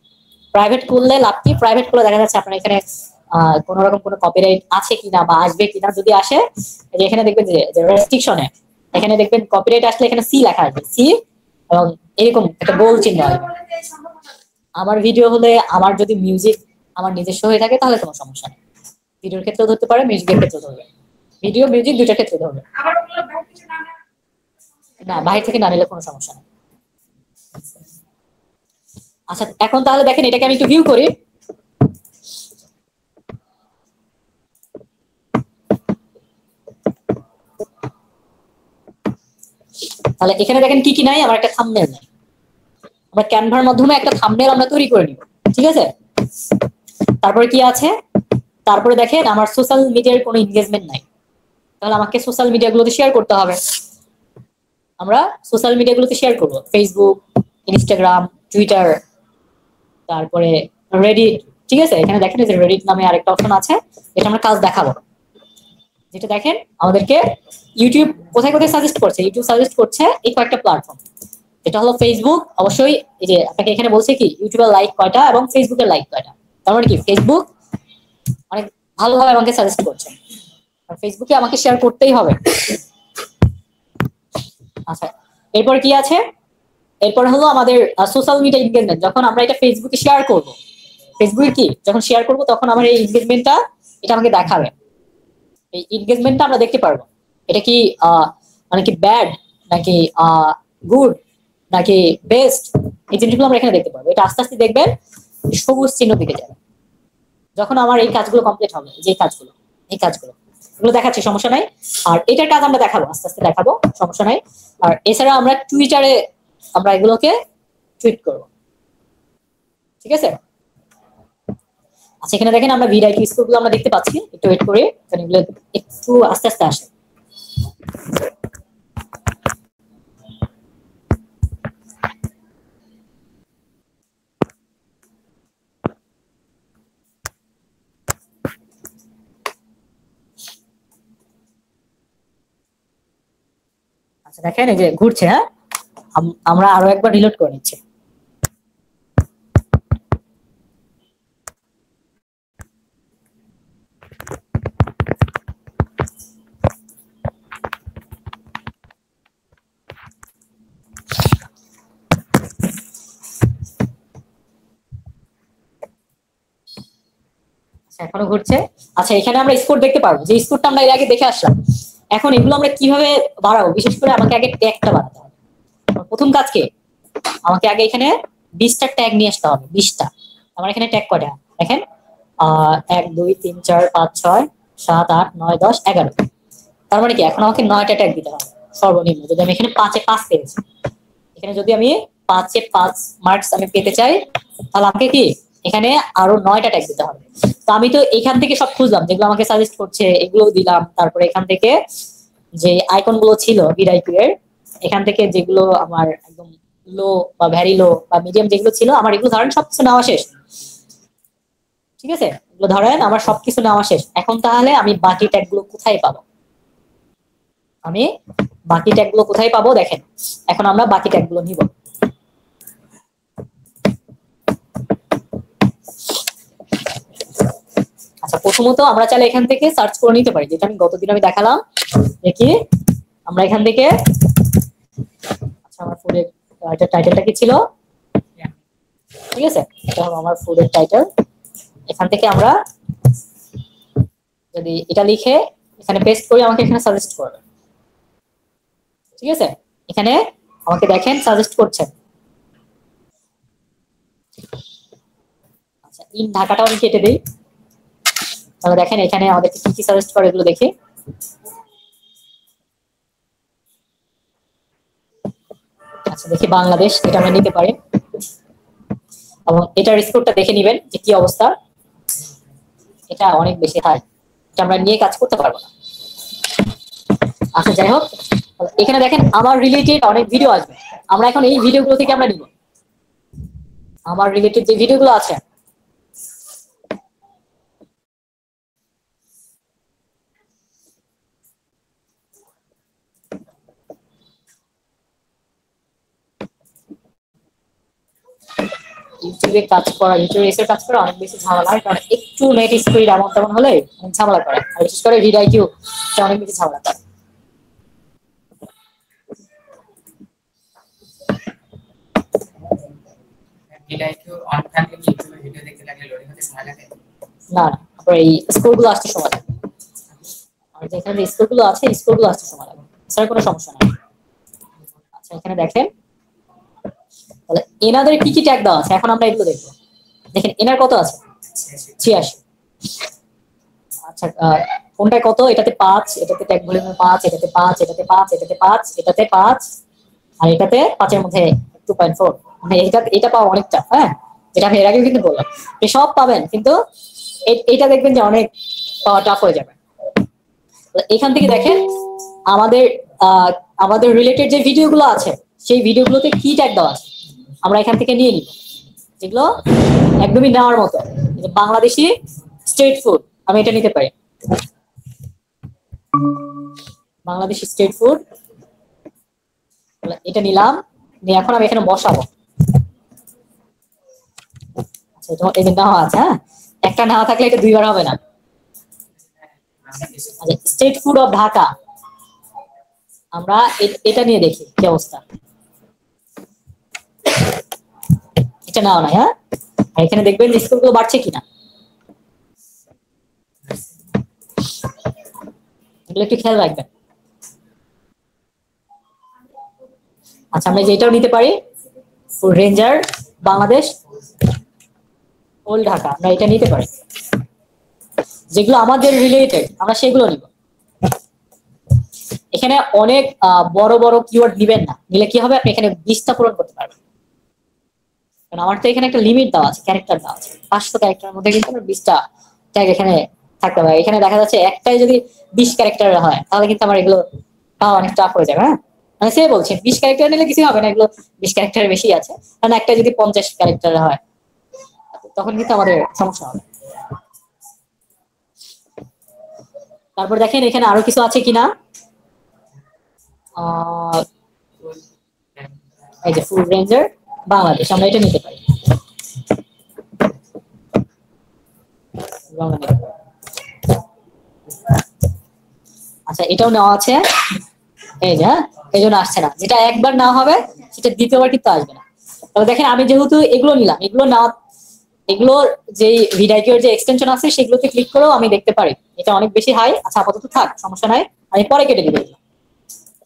প্রাইভেট করলে লাভ কি, প্রাইভেট করলে দেখা যাচ্ছে আপনার এখানে কোন রকম কোনো কপিরাইট আছে কিনা বা আসবে কিনা, যদি আসে এখানে দেখবেন যে রেস্ট্রিকশনে এখানে দেখবেন কপিরাইট আসলে এখানে সি লেখা আসবে, সি এবং এরকম একটা গোল চিহ্ন আসবে। আমার ভিডিও হলে, আমার যদি মিউজিক আমার নিজস্ব হয়ে থাকে তাহলে কোনো সমস্যা নেই, ভিডিওর ক্ষেত্রেও ধরতে পারে, মিউজিকের ক্ষেত্রেও ধরবে, ভিডিও মিউজিক দুইটার ক্ষেত্রে ধরবে। না, বাইরে থেকে না নিলে কোনো সমস্যা নেই। আচ্ছা এখন তাহলে দেখেন এটাকে আমি একটু ভিউ করি। তাহলে এখানে দেখেন কি কি নাই, আমার একটা থাম্বনেল নাই, আমরা ক্যানভার মাধ্যমে একটা থাম্বনেল আমরা তৈরি করে নিব, ঠিক আছে? তারপরে কি আছে, তারপরে দেখেন আমার সোশ্যাল মিডিয়ার কোনো এনগেজমেন্ট নাই, তাহলে আমাকে সোশ্যাল মিডিয়াগুলোতে শেয়ার করতে হবে। আমরা সোশ্যাল মিডিয়াগুলোতে শেয়ার করব, ফেসবুক, ইনস্টাগ্রাম, টুইটার, তারপরে রেডিট, ঠিক আছে? এখানে দেখেন যে রেডিট নামে আরেকটা অপশন আছে, এটা আমরা কাজ দেখাবো, যেটা দেখেন আমাদেরকে ইউটিউব কোথায় কোথায় সাজেস্ট করছে, ইউটিউব সাজেস্ট করছে এই কয়েকটা প্ল্যাটফর্ম, এটা হলো ফেসবুক, অবশ্যই এই যে আপনাকে এখানে বলছে কি ইউটিউবের লাইক কয়টা এবং ফেসবুকের লাইক কয়টা, তার মানে কি ফেসবুক অনেক ভালোভাবে আমাকে সাজেস্ট করছে, আর ফেসবুকে আমাকে শেয়ার করতেই হবে। আচ্ছা এরপর কি আছে, এরপর হলো আমাদের সোশ্যাল মিডিয়া এনগেজমেন্ট, যখন আমরা এটা ফেসবুকে শেয়ার করব, ফেসবুকে কি যখন শেয়ার করব তখন আমার এই এনগেজমেন্টটা এটা আমাকে দেখাবে, এই এনগেজমেন্টটা আমরা দেখতে পারবো, এটা কি মানে কি ব্যাড নাকি গুড নাকি বেস্ট, এই জিনিসগুলো আমরা এখানে দেখতে পারবো। এটা আস্তে আস্তে দেখবেন সবুজ চিহ্ন দিকে যাবে যখন আমার এই কাজগুলো কমপ্লিট হবে, যে কাজগুলো এই কাজগুলো এগুলো দেখাচ্ছি, সমস্যা নাই। আর এটার কাজ আমরা দেখাবো, আস্তে আস্তে দেখাবো, সমস্যা নাই। আর এছাড়া আমরা টুইটারে আমরা এগুলোকে টুইট করব, ঠিক আছে? আচ্ছা এখানে দেখেন আমরা ভিডিও স্কোরগুলো আমরা দেখতে পাচ্ছি, একটু ওয়েট করে, কারণ এগুলো একটু আস্তে আস্তে আসে। আচ্ছা দেখেন এই যে ঘুরছে, হ্যাঁ আমরা আরো একবার রিলোড করে নিচ্ছি। এখনো ঘুরছে। আচ্ছা এখানে আমরা স্কোর দেখতে পারবো, যে স্কোরটা আমরা এর আগে দেখে আসলাম। এখন এগুলো আমরা কিভাবে বাড়াবো, বিশেষ করে আমাকে আগে ট্যাগটা বাড়াতে হবে। প্রথম কাজ কি, আমাকে আগে এখানে 20টা ট্যাগ নিয়ে আসতে হবে, 20টা। আমার এখানে ট্যাগ কয়টা দেখেন, 1 2 3 4 5 6 7 8 9 10 11। তার মানে কি এখন আমাকে 9টা ট্যাগ দিতে হবে সর্বনিম্ন, যদি আমি এখানে 5-এ 5 পেয়েছি, এখানে যদি আমি 5-এ 5 মার্কস আমি পেতে চাই, তাহলে আমাকে কি এখানে আরো 9টা ট্যাগ দিতে হবে। তো আমি তো এখান থেকে সব খুঁজলাম, যেগুলো আমাকে সাজেস্ট করছে এগুলো দিলাম, তারপরে এখান থেকে যে আইকন গুলো ছিল ভিডিও এর, এখান থেকে যেগুলো আমার একদম লো বা ভ্যারি লো বা মিডিয়াম যেগুলো ছিল, আমার এগুলো ধরেন সবকিছু নেওয়া শেষ, ঠিক আছে? এগুলো ধরেন আমার সবকিছু নেওয়া শেষ। এখন তাহলে আমি বাকি ট্যাগ গুলো কোথায় পাবো, আমি বাকি ট্যাগ গুলো কোথায় পাবো দেখেন, এখন আমরা বাকি ট্যাগ গুলো নিব। আচ্ছা প্রথমত আমরা চাইলে এখান থেকে সার্চ করে নিতে পারি, যেটা আমি গতদিন আমি দেখালাম, দেখি আমরা এখান থেকে, আচ্ছা আমার ফুলের টাইটেলটা কি ছিল, ঠিক আছে? এটা হলো আমার ফুলের টাইটেল। এখান থেকে আমরা যদি এটা লিখে এখানে পেস্ট করি, আমাকে এখানে সাজেস্ট করবে, ঠিক আছে? এখানে আমাকে দেখেন সাজেস্ট করছে। আচ্ছা ইন ঢাকাটাও আমি কেটে দিই, তাহলে দেখেন এখানে আমাদেরকে কি কি সাজেস্ট করে এগুলো দেখি। আচ্ছা দেখি বাংলাদেশ, এটা আমরা নিতে পারি এবং এটার স্কোরটা দেখে নেবেন যে কি অবস্থা। এটা অনেক বেশি হাই, এটা আমরা নিয়ে কাজ করতে পারবো না। আচ্ছা যাই হোক, এখানে দেখেন আমার রিলেটেড অনেক ভিডিও আসবে, আমরা এখন এই ভিডিওগুলো থেকে আমরা নিব আমার রিলেটেড যে ভিডিওগুলো আছে। ইউটিউবে কাজ করা, ইউটিউবে এসে কাজ করা অনেক বেশি ঝামেলা হয়, কারণ একটু নেট স্পিড এমন তেমন হলে অনেক ঝামেলা করে, আর বিশেষ করে ভিডিও অনেক বেশি ঝামেলা করে। না আপনার এই স্কোরগুলো আসতে সময় লাগে, আর যেখানে স্কোরগুলো আছে স্কোরগুলো আসতে সময় লাগে, এছাড়া কোনো সমস্যা নেই। আচ্ছা এখানে দেখেন তাহলে এনাদের কি কি ট্যাগ দেওয়া আছে, এখন আমরা এগুলো দেখবো। দেখেন এনার কত আছে 86। আচ্ছা কোনটায় কত, এটাতে 5, এটাতে ট্যাগ ভলিউমে 5, এটাতে 5, এটাতে 5, এটাতে 5, এটাতে 5, আর এটাতে 5 এর মধ্যে 2.4। মানে এটা পাওয়া অনেক টাফ। হ্যাঁ এটা আমি এর আগেও কিন্তু বললাম, আপনি সব পাবেন কিন্তু এইটা দেখবেন যে অনেক পাওয়া টাফ হয়ে যাবে। এখান থেকে দেখেন আমাদের আমাদের রিলেটেড যে ভিডিওগুলো আছে সেই ভিডিওগুলোতে কি ট্যাগ দেওয়া আছে আমরা এখান থেকে নিয়ে নিব, যেগুলো একদমই নেওয়ার মতো। বাংলাদেশি স্ট্রিট ফুড, আমি এটা নিতে পারি, বাংলাদেশি স্ট্রিট ফুড, এটা নিলাম। নিয়ে এখন আমি এখানে বসাবো। আচ্ছা এই যে নেওয়া আছে, হ্যাঁ একটা নেওয়া থাকলে এটা দুইবার হবে না। আচ্ছা স্ট্রিট ফুড অফ ঢাকা, আমরা এটা নিয়ে দেখি কি অবস্থা। এটা নাও না, হ্যাঁ আর এখানে দেখবেন স্কোরগুলো বাড়ছে কিনা, এগুলো একটু খেয়াল রাখবেন। আচ্ছা আমরা যেটাও নিতে পারি, food ranger Bangladesh old Dhaka, আমরা এটা নিতে পারি। যেগুলো আমাদের রিলেটেড আমরা সেগুলো নিব। এখানে অনেক বড় বড় কিওয়ার্ড দিবেন না, নিলে কি হবে আপনি এখানে 20টা পূরণ করতে পারবেন, কারণ আমার তো এখানে একটা লিমিট দেওয়া আছে, ক্যারেক্টার দেওয়া আছে 500 ক্যারেক্টারের মধ্যে, কিন্তু 20টা ট্যাগ এখানে থাকতে পারে। এখানে দেখা যাচ্ছে একটাই যদি 20 ক্যারেক্টারের হয় তাহলে কিন্তু আমার এগুলো পাওয়া অনেক টাফ হয়ে যাবে। হ্যাঁ মানে সে বলছে 20 ক্যারেক্টার নিলে কিছু হবে না, এগুলো 20 ক্যারেক্টারের বেশি আছে, কারণ একটা যদি 50 ক্যারেক্টারের হয় তখন কিন্তু আমাদের সমস্যা হবে। তারপর দেখেন এখানে আরো কিছু আছে কিনা, এই যে ফুড রেঞ্জার বাংলাদেশ, আমরা এটা নিতে পারি। আচ্ছা এটাও নেওয়া আছে, এই যে এই জন্য আসছে না, যেটা একবার না হবে সেটা দ্বিতীয়বার কিন্তু আসবে না। তবে দেখেন আমি যেহেতু এগুলো নিলাম, এগুলো নেওয়া, এগুলোর যে ভিডিওর যে এক্সটেনশন আছে সেগুলোতে ক্লিক করেও আমি দেখতে পারি এটা অনেক বেশি হাই। আচ্ছা আপাতত থাক, সমস্যা নাই, আমি পরে কেটে দিব।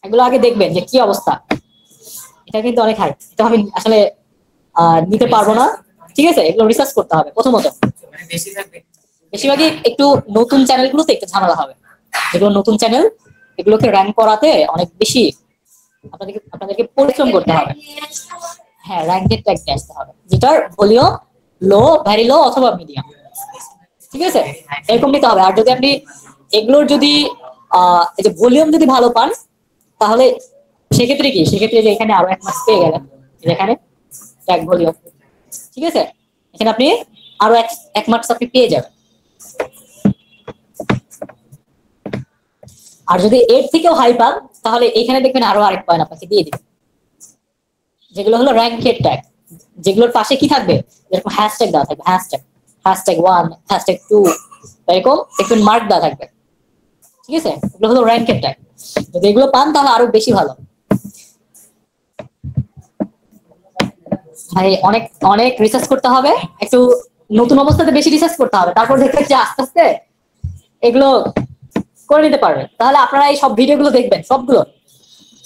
এগুলো আগে দেখবেন যে কি অবস্থা, এটা কিন্তু অনেক হাই, এটা আমি আসলে নিতে পারবো না। ঠিক আছে এগুলো রিসার্চ করতে হবে প্রথমত, বেশিরভাগই একটু নতুন চ্যানেলগুলোতে একটু ঝামেলা হবে, যেগুলো নতুন চ্যানেল এগুলোকে র্যাঙ্ক করাতে অনেক বেশি আপনাদেরকে পরিশ্রম করতে হবে। হ্যাঁ র্যাঙ্কের ট্যাগ আসতে হবে, যেটার ভলিউম লো, ভেরি লো অথবা মিডিয়াম। ঠিক আছে এরকম নিতে হবে। আর যদি আপনি এগুলোর যদি এই যে ভলিউম যদি ভালো পান তাহলে সেক্ষেত্রে কি, সেক্ষেত্রে যে এখানে আরো 1 মাস পেয়ে গেলেন, এখানে ট্যাগ ভলিউম, ঠিক আছে এখানে আপনি আরো এক মাস আপনি পেয়ে যাবেন। আর যদি এর থেকেও হাই পান তাহলে এখানে দেখবেন আরো আরেক পয়েন্ট আপনাকে দিয়ে দিবে, যেগুলো হলো র্যাঙ্কের ট্যাগ, যেগুলোর পাশে কি থাকবে এরকম হ্যাশট্যাগ দেওয়া থাকবে, হ্যাশট্যাগ 1, হ্যাশট্যাগ 2, এরকম একটু মার্ক দেওয়া থাকবে। ঠিক আছে এগুলো হলো র্যাঙ্কের ট্যাগ, যদি এগুলো পান তাহলে আরো বেশি ভালো। ভাই অনেক অনেক রিসার্চ করতে হবে, একটু নতুন অবস্থাতে বেশি রিসার্চ করতে হবে, তারপর দেখবেন যে আস্তে আস্তে এগুলো করে নিতে পারবেন। তাহলে আপনারা এই সব ভিডিওগুলো দেখবেন,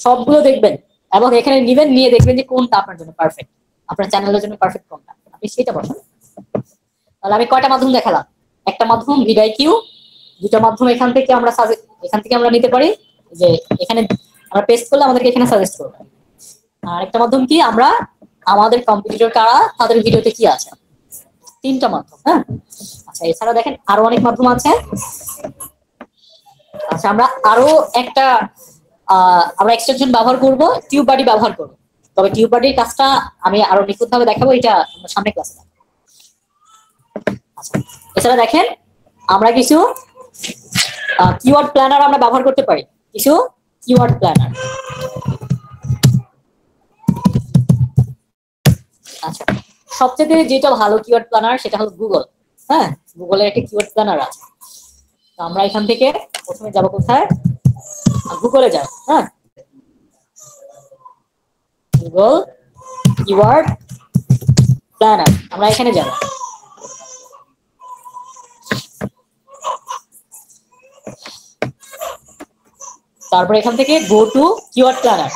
সবগুলো দেখবেন এবং এখানে নিবেন, নিয়ে দেখবেন যে কোনটা আপনার জন্য পারফেক্ট, আপনার চ্যানেলের জন্য পারফেক্ট কোনটা, আপনি সেটা বসাবেন। তাহলে আমি কয়টা মাধ্যম দেখালাম, একটা মাধ্যম ভিডিও, দুটো মাধ্যম এখান থেকে আমরা নিতে পারি, যে এখানে আমরা পেস্ট করলে আমাদেরকে এখানে সাজেস্ট করবে। আরেকটা মাধ্যম কি, আমরা আমাদের কম্পিটিটর কারা তাদের ভিডিওতে কি আছে, তিনটা মাধ্যম। হ্যাঁ, আচ্ছা এছাড়া দেখেন আরো অনেক মাধ্যম আছে। আচ্ছা আমরা আরো একটা আমরা এক্সটেনশন ব্যবহার করব, টিউব বাডি ব্যবহার করব। তবে টিউব বাডির কাজটা আমি আরো নিখুঁতভাবে দেখাবো, এটা সামনে ক্লাসে। আচ্ছা এছাড়া দেখেন আমরা কিছু কিওয়ার্ড প্ল্যানার আমরা ব্যবহার করতে পারি, কিছু কিওয়ার্ড প্ল্যানার। আচ্ছা সবচেয়ে যেটা ভালো কিওয়ার্ড প্ল্যানার সেটা হলো গুগল। হ্যাঁ, গুগলের একটা কিওয়ার্ড প্ল্যানার আছে। তো আমরা এখান থেকে প্রথমে যাব কোথায়, গুগলে যাব। হ্যাঁ, গুগল কিওয়ার্ড প্ল্যানার, আমরা এখানে যাব। তারপর এখান থেকে গো টু কিওয়ার্ড প্ল্যানার,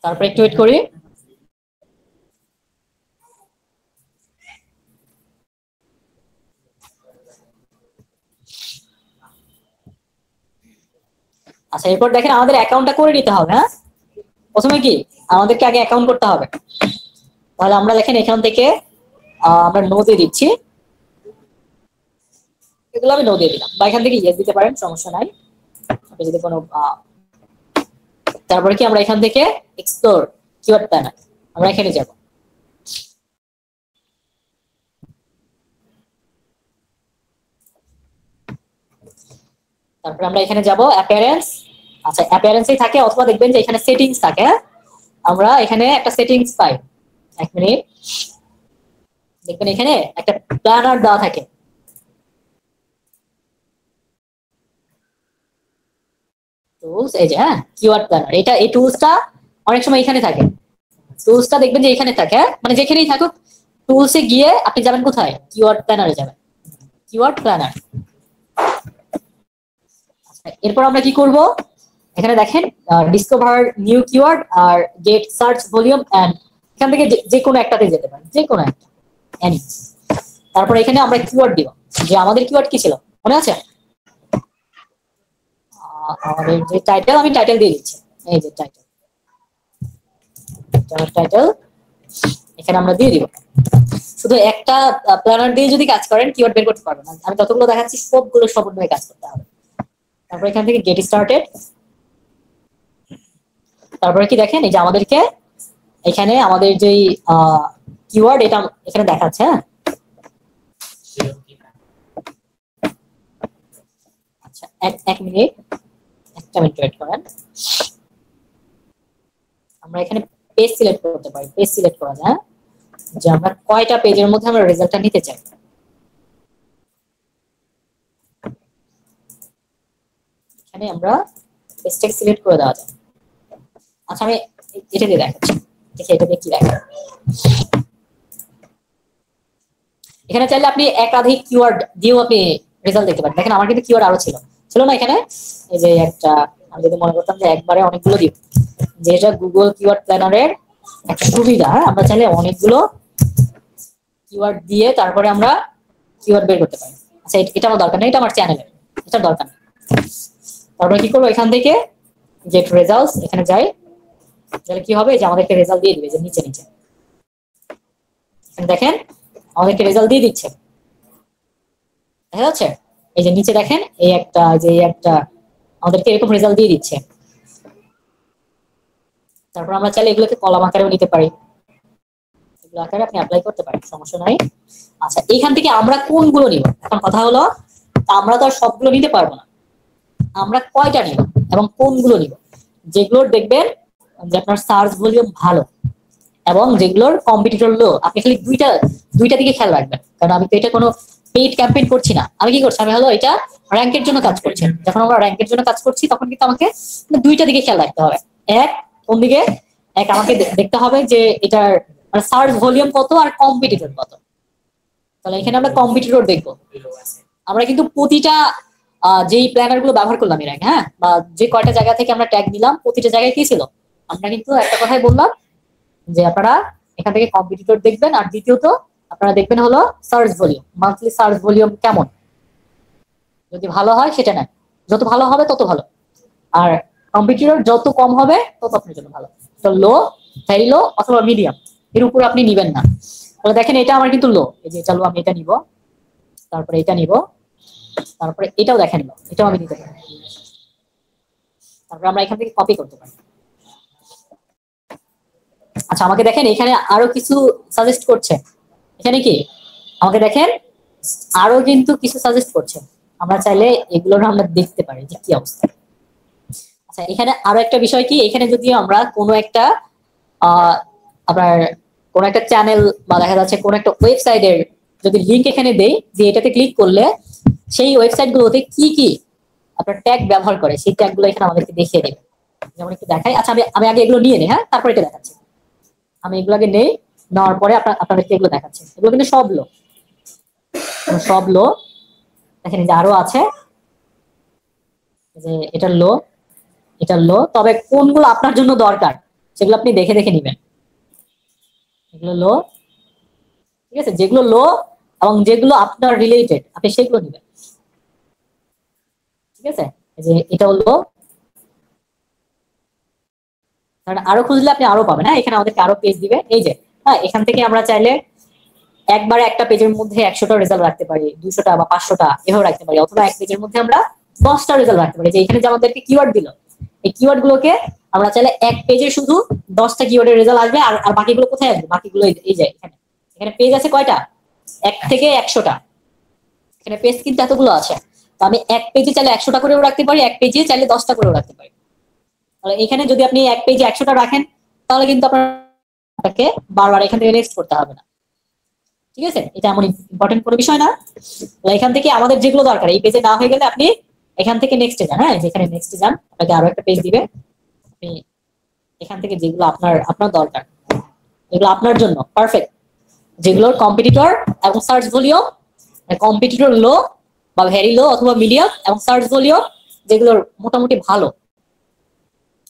তারপর একটু ওয়েট করি। আচ্ছা এরপর দেখেন আমাদের অ্যাকাউন্টটা করে নিতে হবে। হ্যাঁ, প্রথমে কি আমাদেরকে আগে অ্যাকাউন্ট করতে হবে। তাহলে আমরা দেখেন এখান থেকে আমরা নো দিয়ে দিচ্ছি, এগুলো আমি নো দিয়ে দিলাম, বা এখান থেকে ইয়েস দিতে পারেন, সমস্যা নাই। আপনি যদি কোনো তারপরে কি আমরা এখান থেকে এক্সপ্লোর কিওয়ার্ড প্ল্যানার, আমরা এখানে যাব। তারপরে আমরা এখানে যাব অ্যাপিয়ারেন্স। আচ্ছা অ্যাপিয়ারেন্সেই থাকে, অথবা দেখবেন যে এখানে সেটিংস থাকে। আমরা এখানে একটা সেটিংস পাই, এক মিনিট, দেখবেন এখানে একটা প্ল্যানার দেওয়া থাকে। টুলস, এই যে হ্যাঁ কিওয়ার্ড প্ল্যানার, এটা এই টুলসটা অনেক সময় এখানে থাকে। টুলসটা দেখবেন যে এখানে থাকে, মানে যেখানেই থাকুক টুলসে গিয়ে আপনি যাবেন কোথায়, কিওয়ার্ড প্ল্যানারে যাবেন, কিওয়ার্ড প্ল্যানার। এরপর আমরা কি করব, এখানে দেখেন ডিসকভার নিউ কিওয়ার্ড আর গেট সার্চ ভলিউম এন্ড, এখান থেকে যে কোনো একটাতে যেতে পারেন, যে কোনো একটা এনি। তারপর এখানে আমরা কিওয়ার্ড দিব, যে আমাদের কিওয়ার্ড কি ছিল মনে আছে, আমাদের যে টাইটেল, আমি টাইটেল দিয়ে দিচ্ছি, এই যে টাইটেল, টাইটেল এখানে আমরা দিয়ে দিব। শুধু একটা প্ল্যানার দিয়ে যদি কাজ করেন কিওয়ার্ড বের করতে পারবেন না, আমি যতগুলো দেখাচ্ছি সবগুলো সমন্বয়ে কাজ করতে হবে। তারপর এখান থেকে গেট স্টার্টেড, তারপরে কি দেখেন এই যে আমাদেরকে এখানে আমাদের যেই কিওয়ার্ড এটা এখানে দেখাচ্ছে। হ্যাঁ, আচ্ছা এক মিনিট, একটা মিনিট ওয়েট করেন। আমরা এখানে পেজ সিলেক্ট করতে পারি, পেজ সিলেক্ট করা যায় যে আমরা কয়টা পেজের মধ্যে আমরা রেজাল্টটা নিতে চাই। এখানে আমরা পেজটাকে সিলেক্ট করে দেওয়া যায়। আচ্ছা আমি এটা দিয়ে দেখাচ্ছি, দেখি এটা দিয়ে কি দেখা। এখানে চাইলে আপনি একাধিক কিওয়ার্ড দিয়েও আপনি রেজাল্ট দেখতে পারেন। দেখেন আমার কিন্তু কিওয়ার্ড আরো ছিল না এখানে, এই যে একটা, আমি যদি মনে করতাম যে একবারে অনেকগুলো দিব, যেটা গুগল কিওয়ার্ড প্ল্যানারের একটা সুবিধা। হ্যাঁ, আমরা চাইলে অনেকগুলো কিওয়ার্ড দিয়ে তারপরে আমরা কিওয়ার্ড বের করতে পারি। আচ্ছা এটা আমার দরকার নেই, এটা আমার চ্যানেলের, এটা দরকার নেই। তারপরে কি করবো, এখান থেকে গেট রেজাল্টস এখানে যাই, তাহলে কি হবে যে আমাদেরকে রেজাল্ট দিয়ে দিবে, যে নিচে নিচে দেখেন আমাদেরকে রেজাল্ট দিয়ে দিচ্ছে, দেখা যাচ্ছে এই যে নিচে দেখেন এই একটা, যে একটা আমাদেরকে এরকম রেজাল্ট দিয়ে দিচ্ছে। তারপর আমরা চাইলে এগুলোকে কলাম আকারেও নিতে পারি, এগুলো আকারে আপনি অ্যাপ্লাই করতে পারেন, সমস্যা নাই। আচ্ছা এইখান থেকে আমরা কোনগুলো নিব, এখন কথা হলো আমরা তো আর সবগুলো নিতে পারবো না, আমরা কয়টা নিব এবং কোনগুলো নিব, যেগুলোর দেখবেন যে আপনার সার্চ ভলিউম ভালো এবং যেগুলোর কম্পিটিটর লো, আপনি খালি দুইটা দিকে খেয়াল রাখবেন। কারণ আমি তো এটা কোনো পেইড ক্যাম্পেইন করছি না, আমি কি করছি, আমি হলো এটা র্যাঙ্কের জন্য কাজ করছি। যখন আমরা র্যাঙ্কের জন্য কাজ করছি তখন কিন্তু আমাকে দুইটা দিকে খেয়াল রাখতে হবে। এক কোন দিকে, এক আমাকে দেখতে হবে যে এটার মানে সার্চ ভলিউম কত আর কম্পিটিটর কত। তাহলে এখানে আমরা কম্পিটিটর দেখবো। আমরা কিন্তু প্রতিটা যেই প্ল্যানার গুলো ব্যবহার করলাম এর আগে, হ্যাঁ, বা যে কয়টা জায়গা থেকে আমরা ট্যাগ দিলাম প্রতিটা জায়গায় কি ছিল, আমরা কিন্তু একটা কথাই বললাম যে আপনারা এখান থেকে কম্পিটিটর দেখবেন, আর দ্বিতীয়ত আপনারা দেখবেন হলো search volume, monthly search volume কেমন, যদি ভালো হয় সেটা নেন, যত ভালো হবে তত ভালো। আর কম্পিটিটর যত কম হবে তত আপনার জন্য ভালো। তো লো, ভেরি লো অথবা মিডিয়াম, এর উপর আপনি নিবেন না। তাহলে দেখেন এটা আমার কিন্তু লো, এই যে এটা লো, আমি এটা নিব, তারপরে এটা নিব, তারপরে এটাও দেখেন লো, এটাও আমি নিতে পারি। তারপরে আমরা এখান থেকে কপি করতে পারি। আচ্ছা আমাকে দেখেন এখানে আরো কিছু সাজেস্ট করছে। এখানে কি আমাকে দেখেন আরো কিন্তু কিছু সাজেস্ট করছে, আমরা চাইলে এগুলো আমরা দেখতে পারি যে কি অবস্থা। আচ্ছা এখানে আরো একটা বিষয় কি, এখানে যদি আমরা কোনো একটা আপনার কোন একটা চ্যানেল বা দেখা যাচ্ছে কোন একটা ওয়েবসাইটের যদি লিংক এখানে দেই, যে এটাতে ক্লিক করলে সেই ওয়েবসাইট গুলোতে কি কি আপনার ট্যাগ ব্যবহার করে সেই ট্যাগ গুলো এখানে আমাদেরকে দেখিয়ে দেবে। যেমন একটু দেখাই। আচ্ছা আমি আগে এগুলো নিয়ে নিই, হ্যাঁ, তারপর এটা দেখাচ্ছি। আমি এগুলো আগে নেই, নেওয়ার পরে আপনাদেরকে এগুলো দেখাচ্ছি। এগুলো কিন্তু সব লো, সব লো। দেখেন যে আরো আছে, যে এটা লো, এটা লো, তবে কোনগুলো আপনার জন্য দরকার সেগুলো আপনি দেখে দেখে নিবেন। এগুলো লো, ঠিক আছে, যেগুলো লো এবং যেগুলো আপনার রিলেটেড আপনি সেগুলো নেবেন, ঠিক আছে। যে এটা হলো, আরো খুঁজলে আপনি আরো পাবেন। হ্যাঁ, এখানে আমাদেরকে আরো পেজ দিবে। এই যে হ্যাঁ, এখান থেকে আমরা চাইলে একবারে একটা পেজের মধ্যে 100টা রেজাল্ট রাখতে পারি, 200টা বা 500টা এভাবে রাখতে পারি, অথবা এক পেজের মধ্যে আমরা 10টা রেজাল্ট রাখতে পারি। যে এখানে যে আমাদেরকে কিওয়ার্ড দিল, এই কিওয়ার্ড গুলোকে আমরা চাইলে এক পেজে শুধু 10টা কিওয়ার্ডের রেজাল্ট আসবে। আর বাকিগুলো কোথায় আসবে? বাকিগুলো এই যে এখানে, এখানে পেজ আছে কয়টা? 1 থেকে 100টা। এখানে পেজ কিন্তু এতগুলো আছে। তো আমি এক পেজে চাইলে 100টা করেও রাখতে পারি, এক পেজে চাইলে 10টা করেও রাখতে পারি। তাহলে এখানে যদি আপনি এক পেজে 100টা রাখেন, তাহলে কিন্তু আপনাকে বারবার এখান থেকে নেক্সট করতে হবে না, ঠিক আছে। এটা এমন ইম্পর্টেন্ট কোনো বিষয় না। এখান থেকে আমাদের যেগুলো দরকার এই পেজে না হয়ে গেলে আপনি এখান থেকে নেক্সটে যান। হ্যাঁ, যেখানে নেক্সটে যান আপনাকে আরো একটা পেজ দিবে, আপনি এখান থেকে যেগুলো আপনার দরকার, এগুলো আপনার জন্য পারফেক্ট, যেগুলোর কম্পিটিটর এবং সার্চ ভলিউম, কম্পিটিটর লো বা ভেরি লো অথবা মিডিয়াম, এবং সার্চ ভলিউম যেগুলোর মোটামুটি ভালো,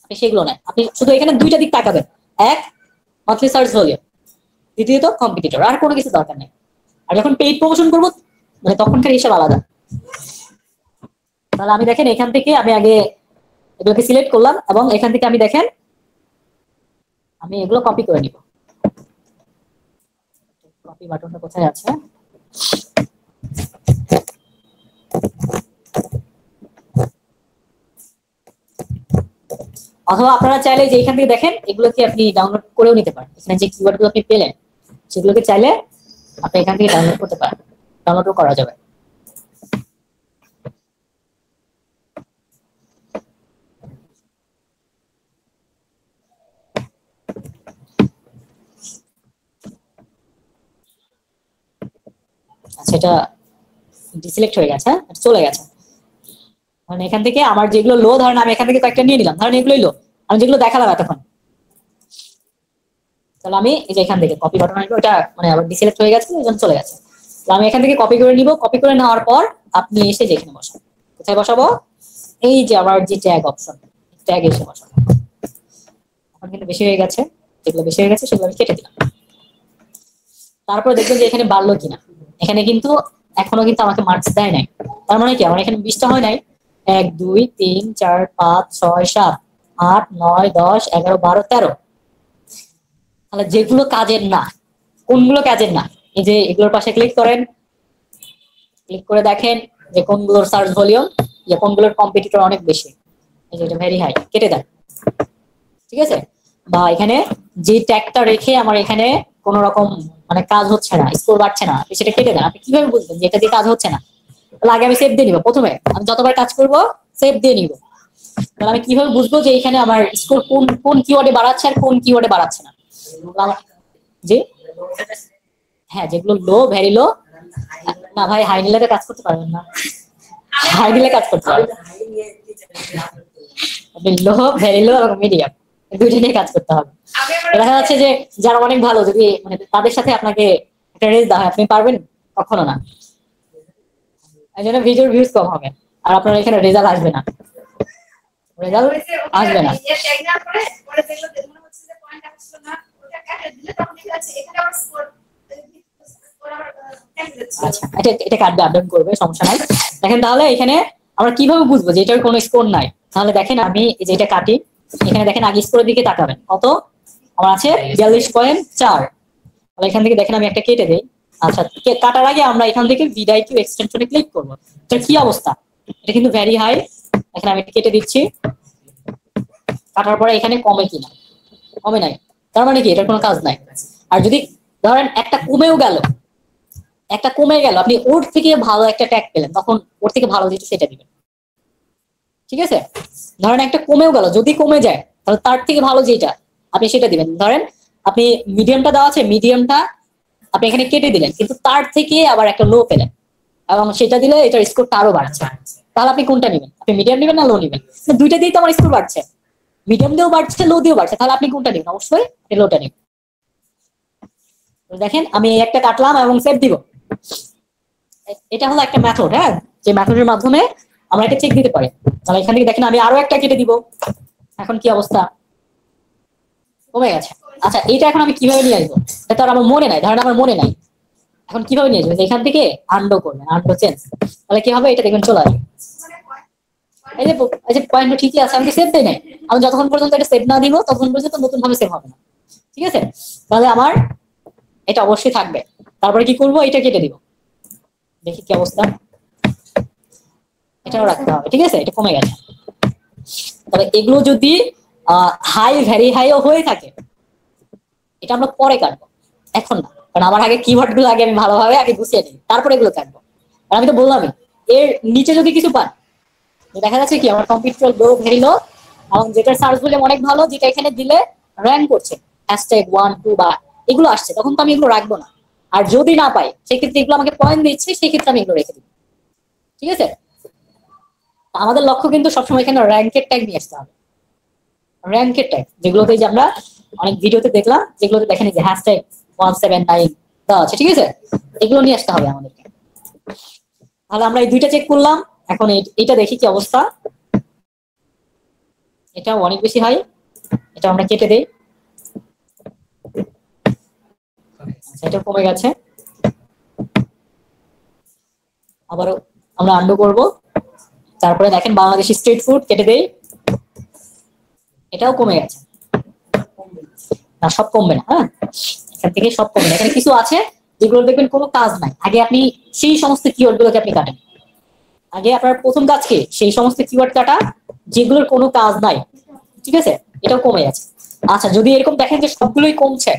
আপনি সেগুলো নেন। আপনি শুধু এখানে দুইটা দিক তাকাবেন, এক মান্থলি সার্চ ভলিউম, দ্বিতীয়ত কম্পিটিটর, আর কোনো কিছু দরকার নেই। আর যখন পেইড প্রমোশন করবো মানে তখনকার হিসাব আলাদা। তাহলে আমি দেখেন এখান থেকে আমি আগে এগুলোকে সিলেক্ট করলাম, এবং এখান থেকে আমি দেখেন আমি এগুলো কপি করে নিব। কপি বাটনটা কোথায় আছে? অথবা আপনারা চাইলে যে এখান থেকে দেখেন এগুলোকে আপনি ডাউনলোড করেও নিতে পারেন। এখানে যে কিওয়ার্ড গুলো আপনি পেলেন সেগুলোকে চাইলে আপনি এখান থেকে ডাউনলোড করতে পারেন, ডাউনলোডও করা যাবে। আচ্ছা এটা ডিসিলেক্ট হয়ে গেছে, চলে গেছে। মানে এখান থেকে আমার যেগুলো লো, ধরেন আমি এখান থেকে কয়েকটা নিয়ে নিলাম, ধরেন এগুলোই লো, আমি যেগুলো দেখালাম এতক্ষণ, তাহলে আমি এই যে এখান থেকে কপি বাটন আসবে, ওটা মানে আবার ডিসিলেক্ট হয়ে গেছে, ওই জন্য চলে গেছে। তো আমি এখান থেকে কপি করে নিব, কপি করে নেওয়ার পর আপনি এসে যেখানে বসাবো, কোথায় বসাবো? এই যে আমার যে ট্যাগ অপশন, ট্যাগ এসে বসাবো। এখন কিন্তু বেশি হয়ে গেছে, যেগুলো বেশি হয়ে গেছে সেগুলো আমি কেটে দিলাম। তারপর দেখবেন যে এখানে বাড়লো কিনা। এখানে কিন্তু এখনো কিন্তু আমাকে মার্কস দেয় নাই, তার মানে কি আমার এখানে 20টা হয় নাই। 1 2 3 4 5 6 7 8 9 10 11 12 13। তাহলে যেগুলো কাজের না, কোনগুলো কাজের না, এই যে এগুলোর পাশে ক্লিক করেন, ক্লিক করে দেখেন যে কোনগুলোর সার্চ ভলিউম, যে কোনগুলোর কম্পিটিটর অনেক বেশি, এই যে এটা ভেরি হাই, কেটে দেন, ঠিক আছে। বা এখানে যে ট্যাগটা রেখে আমার এখানে কোন রকম মানে কাজ হচ্ছে না, স্কোর বাড়ছে না, আপনি সেটা কেটে দেন। আপনি কিভাবে বুঝবেন যে এটা দিয়ে কাজ হচ্ছে না? তাহলে আগে আমি সেভ দিয়ে নিব, প্রথমে আমি যতবার কাজ করব সেভ দিয়ে নিব। তাহলে আমি কিভাবে বুঝবো যে এখানে আমার স্কোর কোন কোন কিওয়ার্ডে বাড়াচ্ছে আর কোন কিওয়ার্ডে বাড়াচ্ছে না? যে হ্যাঁ, যেগুলো লো, ভেরি লো, না ভাই হাই নিলে কাজ করতে পারবেন না, হাই নিলে কাজ করতে পারবেন। আপনি লো, ভেরি লো এবং মিডিয়াম দুইটা নিয়ে কাজ করতে হবে। দেখা যাচ্ছে যে যারা অনেক ভালো, যদি মানে তাদের সাথে আপনাকে একটা রেস দেওয়া হয়, আপনি পারবেন কখনো না, এই জন্য ভিডিওর ভিউজ কম হবে, আর আপনার এখানে রেজাল্ট আসবে না, রেজাল্ট আসবে না। আচ্ছা এটা কাটবে, আপডেট করবে, সমস্যা নাই। দেখেন তাহলে এখানে আমরা কিভাবে বুঝবো যে এটার কোনো স্কোর নাই? তাহলে দেখেন আমি এই যে এটা কাটি, এখানে দেখেন আগে স্কোরের দিকে তাকাবেন, কত আমার আছে 42.4। তাহলে এখান থেকে দেখেন আমি একটা কেটে দেই। আচ্ছা, কাটার আগে আমরা এখান থেকে ভিডিও এক্সটেনশনে ক্লিক করবো। এটা কি অবস্থা, এটা কিন্তু ভেরি হাই। এখানে আমি কেটে দিচ্ছি, কাটার পরে এখানে কমে কিনা, কমে নাই, তার মানে কি এটার কোনো কাজ নাই। আর যদি ধরেন একটা কমেও গেল, একটা কমে গেল, আপনি ওর থেকে ভালো একটা ট্যাগ পেলেন, তখন ওর থেকে ভালো যেটা সেটা দিবেন, ঠিক আছে? ধরেন একটা কমেও গেল, যদি কমে যায় তাহলে তার থেকে ভালো যেটা আপনি সেটা দিবেন। ধরেন আপনি মিডিয়ামটা দেওয়া আছে, মিডিয়ামটা আপনি এখানে কেটে দিলেন, কিন্তু তার থেকে আবার একটা লো পেলেন এবং সেটা দিলে এটার স্কোরটা আরো বাড়ছে। তাহলে আপনি কোনটা নেবেন? আপনি মিডিয়াম নেবেন না লো নেবেন? দুইটা দিয়েই তো আমার স্কোর বাড়ছে, মিডিয়াম দিয়েও বাড়ছে, লো দিয়েও বাড়ছে, তাহলে আপনি কোনটা নেবেন? অবশ্যই আপনি লোটা নেবেন। দেখেন আমি একটা কাটলাম এবং সেভ দিব। এটা হলো একটা মেথড, হ্যাঁ, যে মেথডের মাধ্যমে আমরা এটা চেক দিতে পারি। তাহলে এখান থেকে দেখেন আমি আরো একটা কেটে দিব, এখন কি অবস্থা, কমে গেছে। আচ্ছা, এটা এখন আমি কিভাবে নিয়ে আসবো? এটা তো আর আমার মনে নাই, ধরেন আমার মনে নাই, এখন কিভাবে নিয়ে আসবো? এখান থেকে আনডো করবেন, আনডো চেঞ্জ, তাহলে কি হবে, এটা দেখবেন চলে আসবে। এই যে পয়েন্ট ঠিকই আছে, আমি সেভ দেই নাই, আমি যতক্ষণ পর্যন্ত এটা সেভ না দিব ততক্ষণ পর্যন্ত নতুন ভাবে সেভ হবে না, ঠিক আছে? তাহলে আমার এটা অবশ্যই থাকবে। তারপরে কি করব, এটা কেটে দিব, দেখি কি অবস্থা, এটাও রাখতে হবে, ঠিক আছে? এটা কমে গেছে। তবে এগুলো যদি হাই, ভেরি হাইও হয়ে থাকে, এটা আমরা পরে কাটবো, এখন না, কারণ আমার আগে কিওয়ার্ড গুলো আগে আমি ভালোভাবে আগে গুছিয়ে নিই, তারপরে এগুলো কাটবো। আর আমি তো বললামই, এর নিচে যদি কিছু পান, দেখা যাচ্ছে কি আমার কম্পিউটার লো, ভেরি লো, এবং যেটার সার্চ ভলিউম অনেক ভালো, যেটা এখানে দিলে র্যাঙ্ক করছে, হ্যাশট্যাগ 1 2 বা এগুলো আসছে, তখন তো আমি এগুলো রাখবো না। আর যদি না পাই, সেক্ষেত্রে এগুলো আমাকে পয়েন্ট দিচ্ছে, সেক্ষেত্রে আমি এগুলো রেখে দিব, ঠিক আছে? আমাদের লক্ষ্য কিন্তু সবসময় এখানে র্যাঙ্কের ট্যাগ নিয়ে আসতে হবে, র্যাঙ্কের ট্যাগ, যেগুলোতে যে আমরা অনেক ভিডিওতে দেখলাম, যেগুলোতে দেখেন যে হ্যাশট্যাগ 179 দেওয়া আছে, ঠিক আছে? এগুলো নিয়ে আসতে হবে আমাদেরকে। তাহলে আমরা এই দুইটা চেক করলাম, এখন এটা দেখি কি অবস্থা। এটা অনেক বেশি হাই, এটা আমরা কেটে দেই, এটা কমে গেছে, আবারও আমরা আন্ডু করব। তারপরে দেখেন বাংলাদেশি স্ট্রিট ফুড, কেটে দেই, এটাও কমে গেছে। না, সব কমবে না, হ্যাঁ, এখান থেকে সব কমবে না, এখানে কিছু আছে যেগুলো দেখবেন কোনো কাজ নাই। আগে আপনি সেই সমস্ত কিওয়ার্ড গুলোকে আপনি কাটেন, আগে আপনার প্রথম কাজ কি, সেই সমস্ত কিওয়ার্ড কাটা যেগুলোর কোনো কাজ নাই, ঠিক আছে? এটাও কমে গেছে। আচ্ছা, যদি এরকম দেখেন যে সবগুলোই কমছে,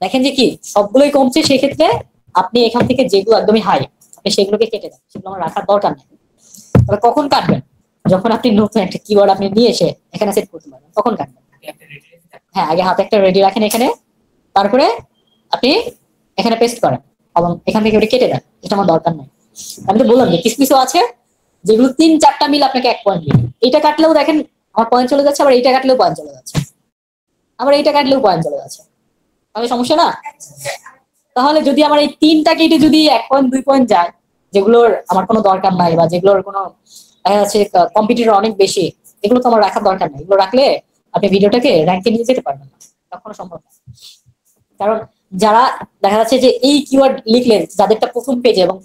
দেখেন যে কি সবগুলোই কমছে, সেক্ষেত্রে আপনি এখান থেকে যেগুলো একদমই হাই, আপনি সেগুলোকে কেটে দেন, সেগুলো আমার রাখার দরকার নেই। তবে কখন কাটবেন? যখন আপনি নতুন একটা কিওয়ার্ড আপনি নিয়ে এসে এখানে সেট করতে পারবেন, তখন কাটবেন। হ্যাঁ, আগে হাতে একটা রেডি রাখেন এখানে, তারপরে আপনি এখানে পেস্ট করেন এবং এখান থেকে ওটা কেটে দেন, এটা আমার দরকার নাই। আমি তো বললাম যে কিছু কিছু আছে যেগুলো 3-4টা মিল আপনাকে 1 পয়েন্ট দিবে। এটা কাটলেও দেখেন আমার পয়েন্ট চলে যাচ্ছে, আবার এইটা কাটলেও পয়েন্ট চলে যাচ্ছে, আবার এইটা কাটলেও পয়েন্ট চলে যাচ্ছে, তাহলে সমস্যা না? তাহলে যদি আমার এই 3টা কেটে যদি 1 পয়েন্ট 2 পয়েন্ট যায়, যেগুলোর আমার কোনো দরকার নাই বা যেগুলোর কোনো দেখা যাচ্ছে কম্পিটিটর অনেক বেশি, এগুলো তো আমার রাখার দরকার নাই। এগুলো রাখলে আপনি ভিডিওটাকে র্যাঙ্কে নিয়ে যেতে পারবেন না, কখনো সম্ভব না। কারণ যারা দেখা যাচ্ছে যে এই কিওয়ার্ড লিখলেন, যাদেরটা প্রথম পেজে এবং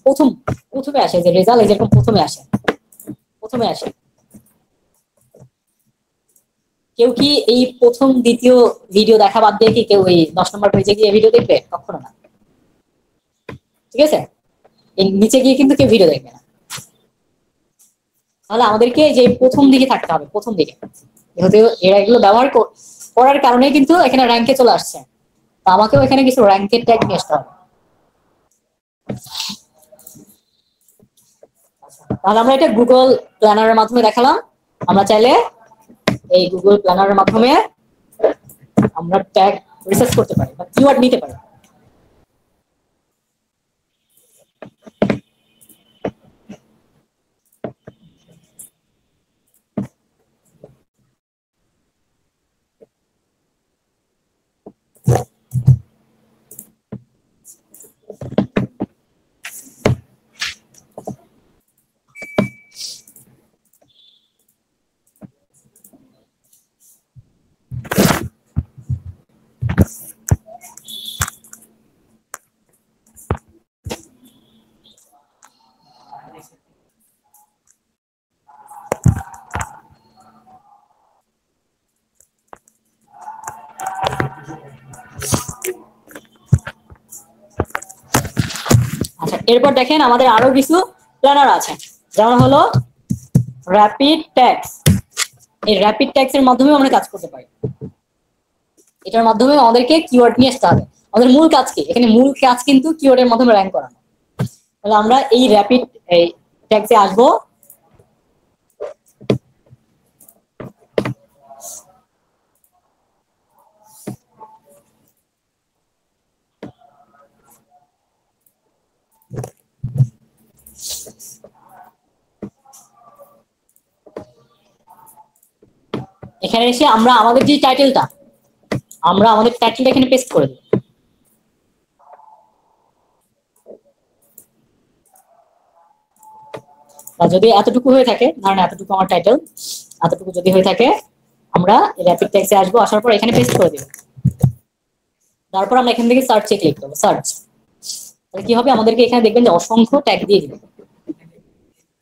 প্রথমে আসে, যে রেজাল্ট যেরকম প্রথমে আসে, কেউ কি এই প্রথম দ্বিতীয় ভিডিও দেখা বাদ দিয়ে কি কেউ এই 10 নম্বর পেজে গিয়ে ভিডিও দেখবে? কখনো না, ঠিক আছে? এই নিচে গিয়ে কিন্তু কেউ ভিডিও দেখবে না। তাহলে আমাদেরকে যে প্রথম দিকে থাকতে হবে, প্রথম দিকে, যেহেতু এরা এগুলো ব্যবহার করার কারণে কিন্তু এখানে র্যাঙ্কে চলে আসছে, তো আমাকেও এখানে কিছু র্যাঙ্কের ট্যাগ নিয়ে আসতে হবে। তাহলে আমরা এটা গুগল প্ল্যানারের মাধ্যমে দেখালাম। আমরা চাইলে এই গুগল প্ল্যানারের মাধ্যমে আমরা ট্যাগ রিসার্চ করতে পারি বা কিওয়ার্ড নিতে পারি। এরপর দেখেন আমাদের আরো কিছু প্ল্যানার আছে, যেমন হলো র্যাপিড ট্যাগস। এই র্যাপিড ট্যাগস এর মাধ্যমে আমরা কাজ করতে পারি। এটার মাধ্যমে আমাদেরকে কিওয়ার্ড নিয়ে আসতে হবে। আমাদের মূল কাজ কি? এখানে মূল কাজ কিন্তু কিওয়ার্ডের মাধ্যমে র্যাঙ্ক করানো। তাহলে আমরা এই র্যাপিড ট্যাগসে আসবো। এখানে এসে আমরা আমাদের যে টাইটেলটা, আমরা আমাদের টাইটেলটা এখানে পেস্ট করে দেব। যদি এতটুকু হয়ে থাকে, ধরেন এতটুকু আমার টাইটেল, এতটুকু যদি হয়ে থাকে, আমরা র্যাপিড ট্যাগসে আসবো, আসার পর এখানে পেস্ট করে দেব। তারপর আমরা এখান থেকে সার্চে ক্লিক করবো, সার্চ। তাহলে কি হবে, আমাদেরকে এখানে দেখবেন যে অসংখ্য ট্যাগ দিয়ে দিবে।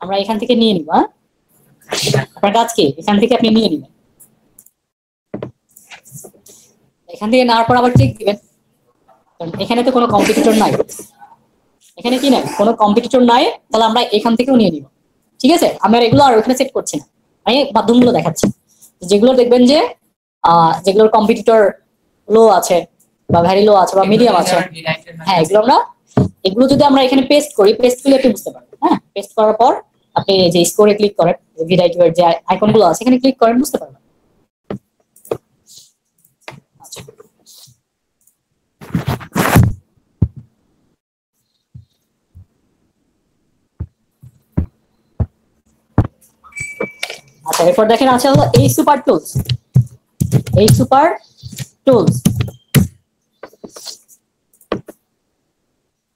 আমরা এখান থেকে নিয়ে নিব। আপনার কাজ কি? এখান থেকে আপনি নিয়ে নেবেন। এখান থেকে নেওয়ার পর আবার চেক দিবেন, কারণ এখানে তো কোনো কম্পিটিটর নাই। এখানে কি নাই? কোনো কম্পিটিটর নাই, তাহলে আমরা এখান থেকেও নিয়ে নিব। ঠিক আছে, আমি আর এগুলো আর ওখানে সেট করছি না, আমি মাধ্যমগুলো দেখাচ্ছি। যেগুলো দেখবেন যে যেগুলোর কম্পিটিটর লো আছে বা ভ্যারি লো আছে বা মিডিয়াম আছে, হ্যাঁ এগুলো যদি আমরা এখানে পেস্ট করি, পেস্ট করলে আপনি বুঝতে পারবেন। হ্যাঁ, পেস্ট করার পর আপনি যে স্কোরে ক্লিক করেন, ভিডিওর যে আইকনগুলো আছে এখানে ক্লিক করেন, বুঝতে পারবেন। আচ্ছা, এরপর দেখেন আছে হলো এই সুপার টুলস। এই সুপার টুলস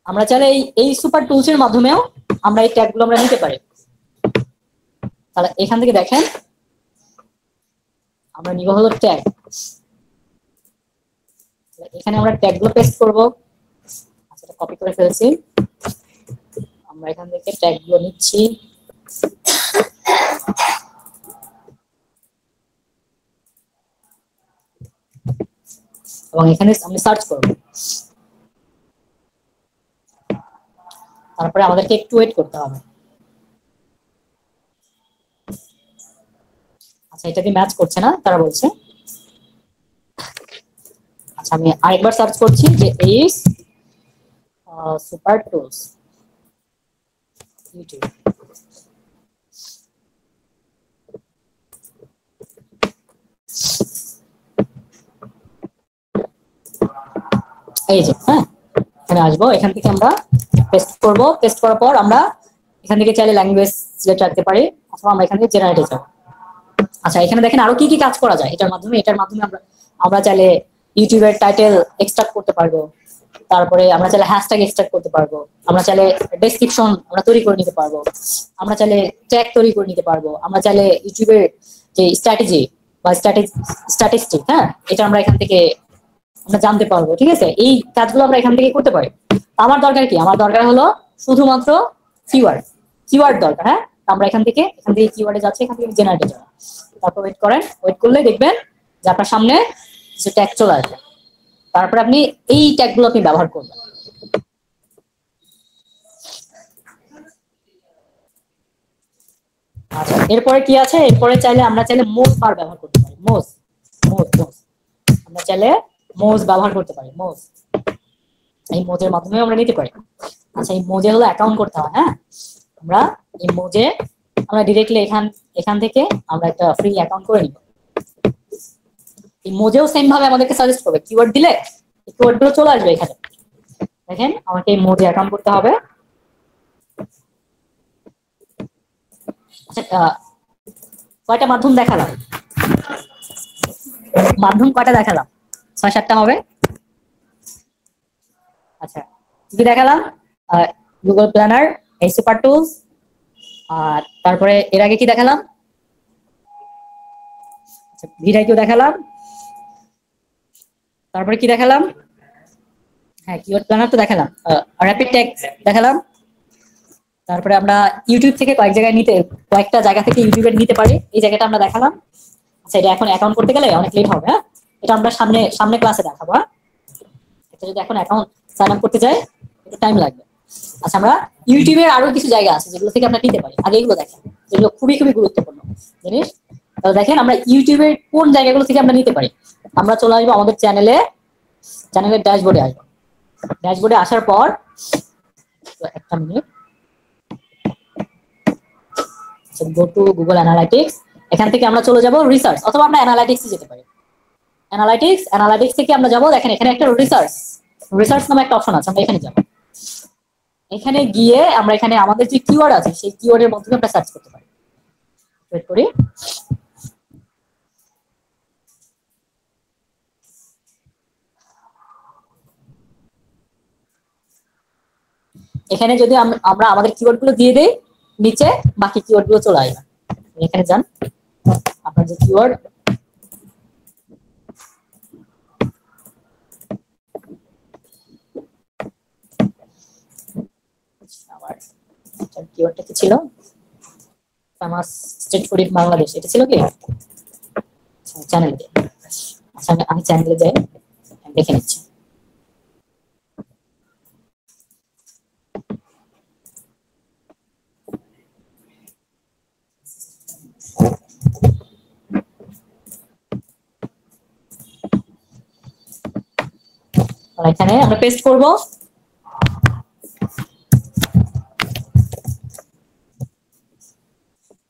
আমরা চাইলে এই সুপার টুলস এর মাধ্যমেও আমরা এই ট্যাগগুলো আমরা নিতে পারি। তাহলে এখান থেকে দেখেন আমরা নিব হলো ট্যাগ। এখানে আমরা ট্যাগগুলো পেস্ট করব। আচ্ছা, কপি করে ফেলছি। আমরা এখান থেকে ট্যাগগুলো নিচ্ছি। এবং এখানে আমি সার্চ করব। তারপরে আমাদেরকে একটু ওয়েট করতে হবে। আচ্ছা, এটা কি ম্যাচ করছে না তারা বলছে। আচ্ছা, আমি আরেকবার সার্চ করছি যে এইস সুপার টুলস ইউটিউব। এই যে, হ্যাঁ, এখানে আসবো। এখান থেকে আমরা পেস্ট করব। পেস্ট করার পর আমরা এখান থেকে চাইলে ল্যাঙ্গুয়েজ সিলেক্ট রাখতে পারি, অথবা আমরা এখান থেকে জেনারেটে যাব। আচ্ছা, এখানে দেখেন আরো কি কি কাজ করা যায় এটার মাধ্যমে। আমরা চাইলে ইউটিউবের টাইটেল এক্সট্রাক্ট করতে পারবো। তারপরে আমরা চাইলে হ্যাশট্যাগ এক্সট্রাক্ট করতে পারবো। আমরা চাইলে ডেসক্রিপশন আমরা তৈরি করে নিতে পারবো। আমরা চাইলে ট্যাগ তৈরি করে নিতে পারবো। আমরা চাইলে ইউটিউবের যে স্ট্র্যাটেজি বা স্ট্যাটিস্টিক, হ্যাঁ, এটা আমরা এখান থেকে আমরা জানতে পারবো। ঠিক আছে, এই কাজগুলো আমরা এখান থেকে করতে পারি। আমার দরকার কি? আমার দরকার হলো শুধুমাত্র কিওয়ার্ড দরকার। হ্যাঁ, আমরা এখান থেকে কিওয়ার্ডে যাচ্ছে, এখান থেকে জেনারেটে যাবো। তারপর ওয়েট করেন। ওয়েট করলে দেখবেন যে আপনার সামনে কিছু ট্যাগ চলে আসবে। তারপর আপনি এই ট্যাগগুলো আপনি ব্যবহার করবেন। আচ্ছা, এরপরে কি আছে? এরপরে আমরা চাইলে মোজ বার ব্যবহার করতে পারি। মোজ আমরা চাইলে মোজ ব্যবহার করতে পারি। এই মোজের মাধ্যমে আমরা নিতে পারি। আচ্ছা, এই মোজে হলো অ্যাকাউন্ট করতে হয়। হ্যাঁ, আমরা এই মোজে আমরা ডিরেক্টলি এখান থেকে আমরা একটা ফ্রি অ্যাকাউন্ট করে নিব। এই মোজেও সেম ভাবে আমাদেরকে সাজেস্ট করবে। কিওয়ার্ড দিলে এই কিওয়ার্ডগুলো চলে আসবে এখানে। দেখেন, আমাকে এই মোজে অ্যাকাউন্ট করতে হবে। আচ্ছা, কয়টা মাধ্যম দেখালাম? মাধ্যম কয়টা দেখালাম? 6-7টা হবে। আচ্ছা, কি দেখালাম? গুগল প্ল্যানার, এই সুপার টুলস, আর তারপরে এর আগে কি দেখালাম? আচ্ছা, ভিডিও দেখালাম। তারপরে কি দেখালাম? হ্যাঁ, কিওয়ার্ড প্ল্যানার তো দেখালাম। র্যাপিড ট্যাগ দেখালাম। তারপরে আমরা ইউটিউব থেকে কয়েকটা জায়গা থেকে ইউটিউবে নিতে পারি, এই জায়গাটা আমরা দেখালাম। আচ্ছা, এটা এখন অ্যাকাউন্ট করতে গেলে অনেক লেট হবে। হ্যাঁ, এটা আমরা সামনে ক্লাসে দেখাবো। হ্যাঁ, এটা যদি এখন অ্যাকাউন্ট সাইন আপ করতে যাই একটু টাইম লাগবে। আচ্ছা, আমরা ইউটিউবের আরো কিছু জায়গা আছে যেগুলো থেকে আমরা নিতে পারি। আগে এগুলো দেখেন, যেগুলো খুবই খুবই গুরুত্বপূর্ণ জিনিস। তাহলে দেখেন আমরা ইউটিউবের কোন জায়গাগুলো থেকে আমরা নিতে পারি। আমরা চলে আসবো আমাদের চ্যানেলের ড্যাশবোর্ডে আসবো। ড্যাশবোর্ডে আসার পর একটা minute, go to Google analytics. এখান থেকে আমরা চলে যাব রিসার্চ, অথবা আমরা অ্যানালাইটিক্সে যেতে পারি। অ্যানালাইটিক্স থেকে আমরা যাব, দেখেন এখানে একটা রিসার্চ নামে একটা অপশন আছে, আমরা এখানে যাব। এখানে গিয়ে আমরা এখানে আমাদের যে কিওয়ার্ড আছে সেই কিওয়ার্ডের মধ্যে আমরা সার্চ করতে পারি। ওয়েট করি। এখানে যদি আমরা আমাদের কিওয়ার্ড গুলো দিয়ে দেই, নিচে বাকি কিওয়ার্ড গুলো চলে আসবে। এখানে যান, আপনার যে কিওয়ার্ড কিওয়ার্ডটা কি ছিল, famous street food in Bangladesh, এটা ছিল কি চ্যানেলে। আচ্ছা, আমি চ্যানেলে যাই, দেখে নিচ্ছি। এখানে আমরা পেস্ট করব।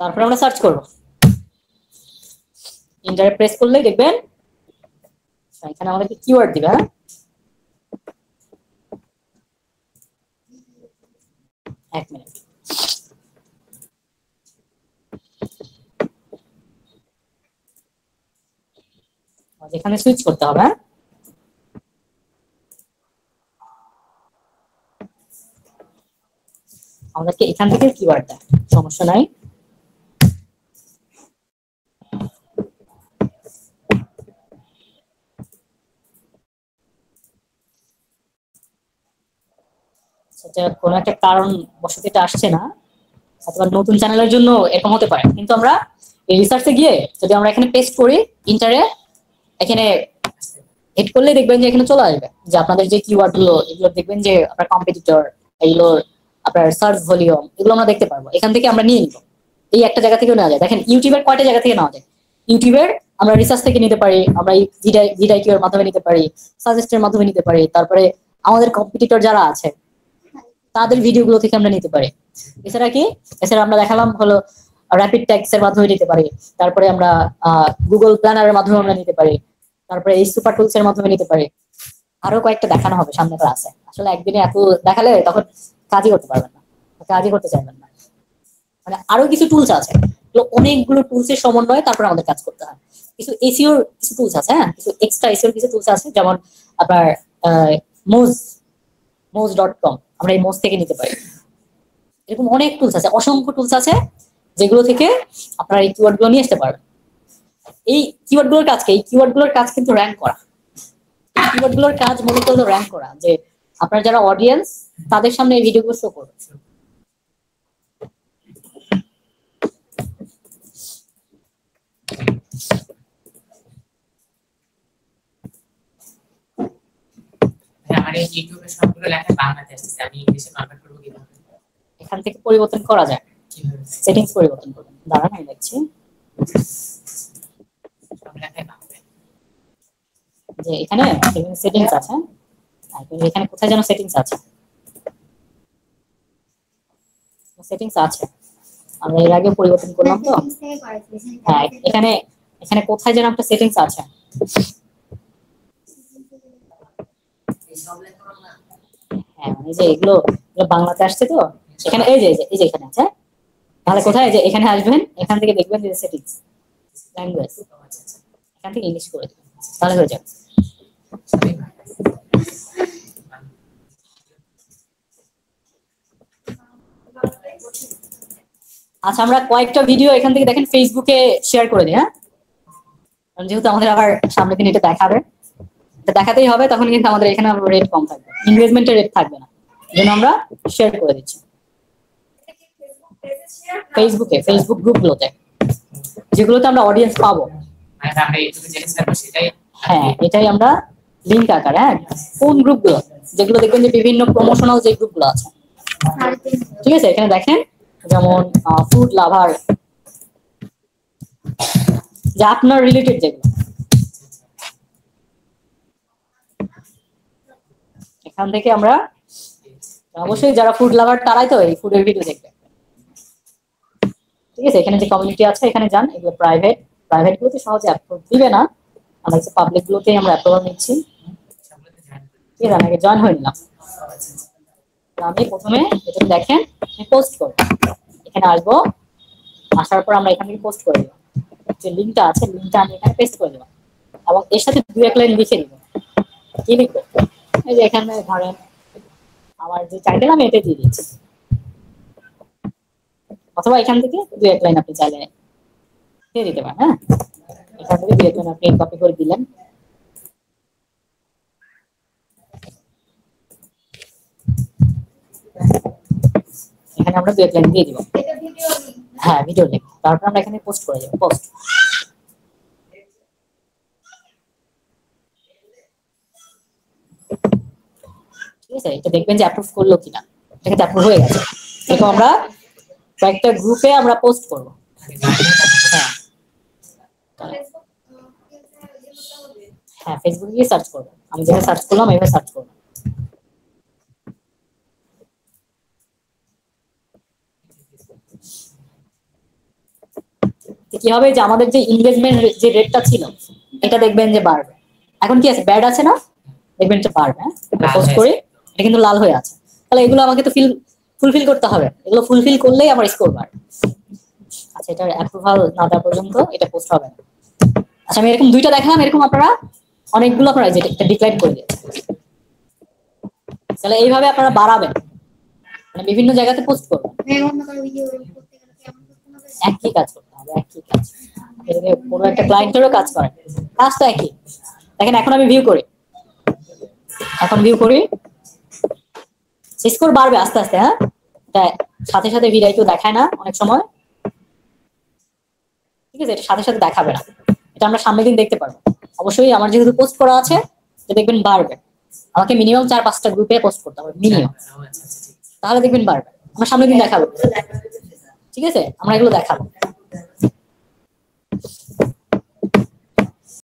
তারপরে আমরা সার্চ করব। ইন্টারে প্রেস করলেই দেখবেন এখানে আমাদেরকে কিওয়ার্ড দিবে। এক মিনিট, এখানে সুইচ করতে হবে। আমাদেরকে এখান থেকে কিওয়ার্ড দেয়, সমস্যা নাই। সেটা কোনো একটা কারণ বশত এটা আসছে না, অথবা নতুন চ্যানেলের জন্য এরকম হতে পারে। কিন্তু আমরা এই রিসার্চে গিয়ে যদি আমরা এখানে পেস্ট করি, ইন্টারে এখানে হিট করলে দেখবেন যে এখানে চলে আসবে যে আপনাদের যে কিওয়ার্ড গুলো, এগুলো দেখবেন যে আপনার কম্পিটিটর, এগুলো আপনার সার্চ ভলিউম, এগুলো আমরা দেখতে পারবো। এখান থেকে আমরা নিয়ে নিব। এই একটা জায়গা থেকে নেওয়া যায়। দেখেন ইউটিউবের কয়টা জায়গা থেকে নেওয়া যায়। ইউটিউবের আমরা রিসার্চ থেকে নিতে পারি, আমরা ভিডিআইকিউ এর মাধ্যমে নিতে পারি, সাজেস্টের মাধ্যমে নিতে পারি, তারপরে আমাদের কম্পিটিটর যারা আছে তাদের ভিডিওগুলো থেকে আমরা নিতে পারি। এছাড়া আমরা দেখালাম হলো র্যাপিড ট্যাগস এর মাধ্যমে নিতে পারি, তারপরে আমরা গুগল প্ল্যানারের মাধ্যমে আমরা নিতে পারি, তারপরে এই সুপার টুলস এর মাধ্যমে নিতে পারি। আরো কয়েকটা দেখানো হবে, সামনে ক্লাসে। আসলে একদিনে এত দেখালে তখন কাজই করতে পারবেন না, কাজই করতে চাইবেন না। মানে আরো কিছু টুলস আছে, অনেকগুলো টুলস এর সমন্বয়ে তারপর আমাদের কাজ করতে হয়। কিছু এসইও কিছু টুলস আছে, হ্যাঁ, কিছু এক্সট্রা এসইও কিছু টুলস আছে, যেমন আপনার moz.com, আমরা এই মোজ থেকে নিতে পারি। এরকম অনেক টুলস আছে, অসংখ্য টুলস আছে, যেগুলো থেকে আপনারা এই কিওয়ার্ড গুলো নিয়ে আসতে পারবেন। এই কিওয়ার্ড গুলোর কাজ কিন্তু র্যাঙ্ক করা। কিওয়ার্ড গুলোর কাজ মূলত হলো র্যাঙ্ক করা, যে আপনার যারা অডিয়েন্স তাদের সামনে এই ভিডিওগুলো শো করবে। এখান থেকে পরিবর্তন করা যায়, সেটিংস পরিবর্তন করবেন। দাঁড়ান আমি দেখছি যে এখানে সেটিংস আছে। এখানে কোথায় যেন সেটিংস আছে, আমরা এর আগে পরিবর্তন করলাম তো। হ্যাঁ, এখানে কোথায় যেন একটা সেটিংস আছে। হ্যাঁ, মানে যে এগুলো বাংলাতে আসছে তো, এখানে এই যে এখানে আছে। তাহলে কোথায়, যে এখানে আসবেন, এখান থেকে দেখবেন যে সেটিংস, ল্যাঙ্গুয়েজ, এখান থেকে ইংলিশ করে দেবেন, তাহলে হয়ে যাবে। আচ্ছা, আমরা কয়েকটা ভিডিও এখান থেকে দেখেন ফেসবুকে শেয়ার করে দিই। হ্যাঁ, যেহেতু আমাদের আবার সামনের দিন এটা দেখাবে, এটা দেখাতেই হবে, তখন কিন্তু আমাদের এখানে রেট কম থাকবে, এনগেজমেন্টের রেট থাকবে না, যেন আমরা শেয়ার করে দিচ্ছি ফেসবুক গ্রুপগুলোতে, যেগুলোতে আমরা অডিয়েন্স পাবো। হ্যাঁ, এটাই আমরা লিংক আকারে। হ্যাঁ, কোন গ্রুপগুলো, যেগুলো দেখবেন যে বিভিন্ন প্রমোশনাল যে গ্রুপগুলো আছে, ঠিক আছে, এখানে দেখেন যেমন ফুড লাভার, যে আপনার রিলেটেড যেগুলো, এখান থেকে আমরা অবশ্যই যারা ফুড লাভার তারাই তো এই ফুডের ভিডিও দেখবে। ঠিক আছে, এখানে যে কমিউনিটি আছে এখানে যান, এগুলো প্রাইভেট, প্রাইভেট গুলোতে সহজে অ্যাপ্রুভ দিবে না, আমরা হচ্ছে পাবলিক গুলোতেই আমরা অ্যাপ্রুভাল নিচ্ছি। ঠিক আছে, আমি জয়েন হয়ে নিলাম। আমি প্রথমে এটা দেখেন আমি পোস্ট করব, এখানে আসবো, আসার পর আমরা এখান থেকে পোস্ট করে দেব, যে লিংকটা আছে লিংকটা আমি এখানে পেস্ট করে দেব এবং এর সাথে দুই এক লাইন লিখে দিব। কি লিখবো? এই যে এখানে ধরেন আমার যে টাইটেল আমি এটা দিয়ে দিচ্ছি, অথবা এখান থেকে দুই এক লাইন আপনি চাইলে দিয়ে দিতে পারেন। হ্যাঁ, এখান থেকে দুই এক লাইন আপনি কপি করে দিলেন। এখানে আমরা দুই এক লাইন দিয়ে দিব। হ্যাঁ, ভিডিও লিংক, তারপর আমরা এখানে পোস্ট করে দেব, পোস্ট। ঠিক আছে, এটা দেখবেন যে অ্যাপ্রুভ করলো কিনা, এটা কিন্তু অ্যাপ্রুভ হয়ে গেছে। এরকম আমরা কয়েকটা গ্রুপে আমরা পোস্ট করব। হ্যাঁ হ্যাঁ, ফেসবুকে গিয়ে সার্চ করব, আমি যেভাবে সার্চ করলাম এইভাবে সার্চ করব। কি হবে যে আমাদের যে এনগেজমেন্ট যে রেটটা ছিল এটা দেখবেন যে বাড়বে। এখন কি আছে, ব্যাড আছে না, দেখবেন যে বাড়বে। হ্যাঁ, পোস্ট করি, এটা কিন্তু লাল হয়ে আছে, তাহলে এগুলো আমাকে তো ফুলফিল করতে হবে, এগুলো ফুলফিল করলেই আমার স্কোর বাড়বে। আচ্ছা, এটার অ্যাপ্রুভাল না দেওয়া পর্যন্ত এটা পোস্ট হবে না। আচ্ছা, আমি এরকম দুইটা দেখালাম, এরকম আপনারা অনেকগুলো আপনারা যেটা এটা ডিক্লাইন করে দিয়েছেন, তাহলে এইভাবে আপনারা বাড়াবেন, মানে বিভিন্ন জায়গাতে পোস্ট করবেন। একই কাজ করতে হবে, একই কাজ। যদি কোনো একটা ক্লায়েন্টেরও কাজ করেন, কাজ তো একই। দেখেন এখন আমি ভিউ করি, এখন ভিউ করি, স্কোর বাড়বে আস্তে আস্তে। হ্যাঁ, এটা সাথে সাথে ভিডিও দেখায় না অনেক সময়। ঠিক আছে, এটা সাথে সাথে দেখাবে না, এটা আমরা সামনের দিন দেখতে পারবো। অবশ্যই আমার যেহেতু পোস্ট করা আছে, যে দেখবেন বাড়বে। আমাকে মিনিমাম 4-5টা গ্রুপে পোস্ট করতে হবে মিনিমাম, তাহলে দেখবেন বাড়বে। আমরা সামনের দিন দেখাবো। ঠিক আছে, আমরা এগুলো দেখাবো।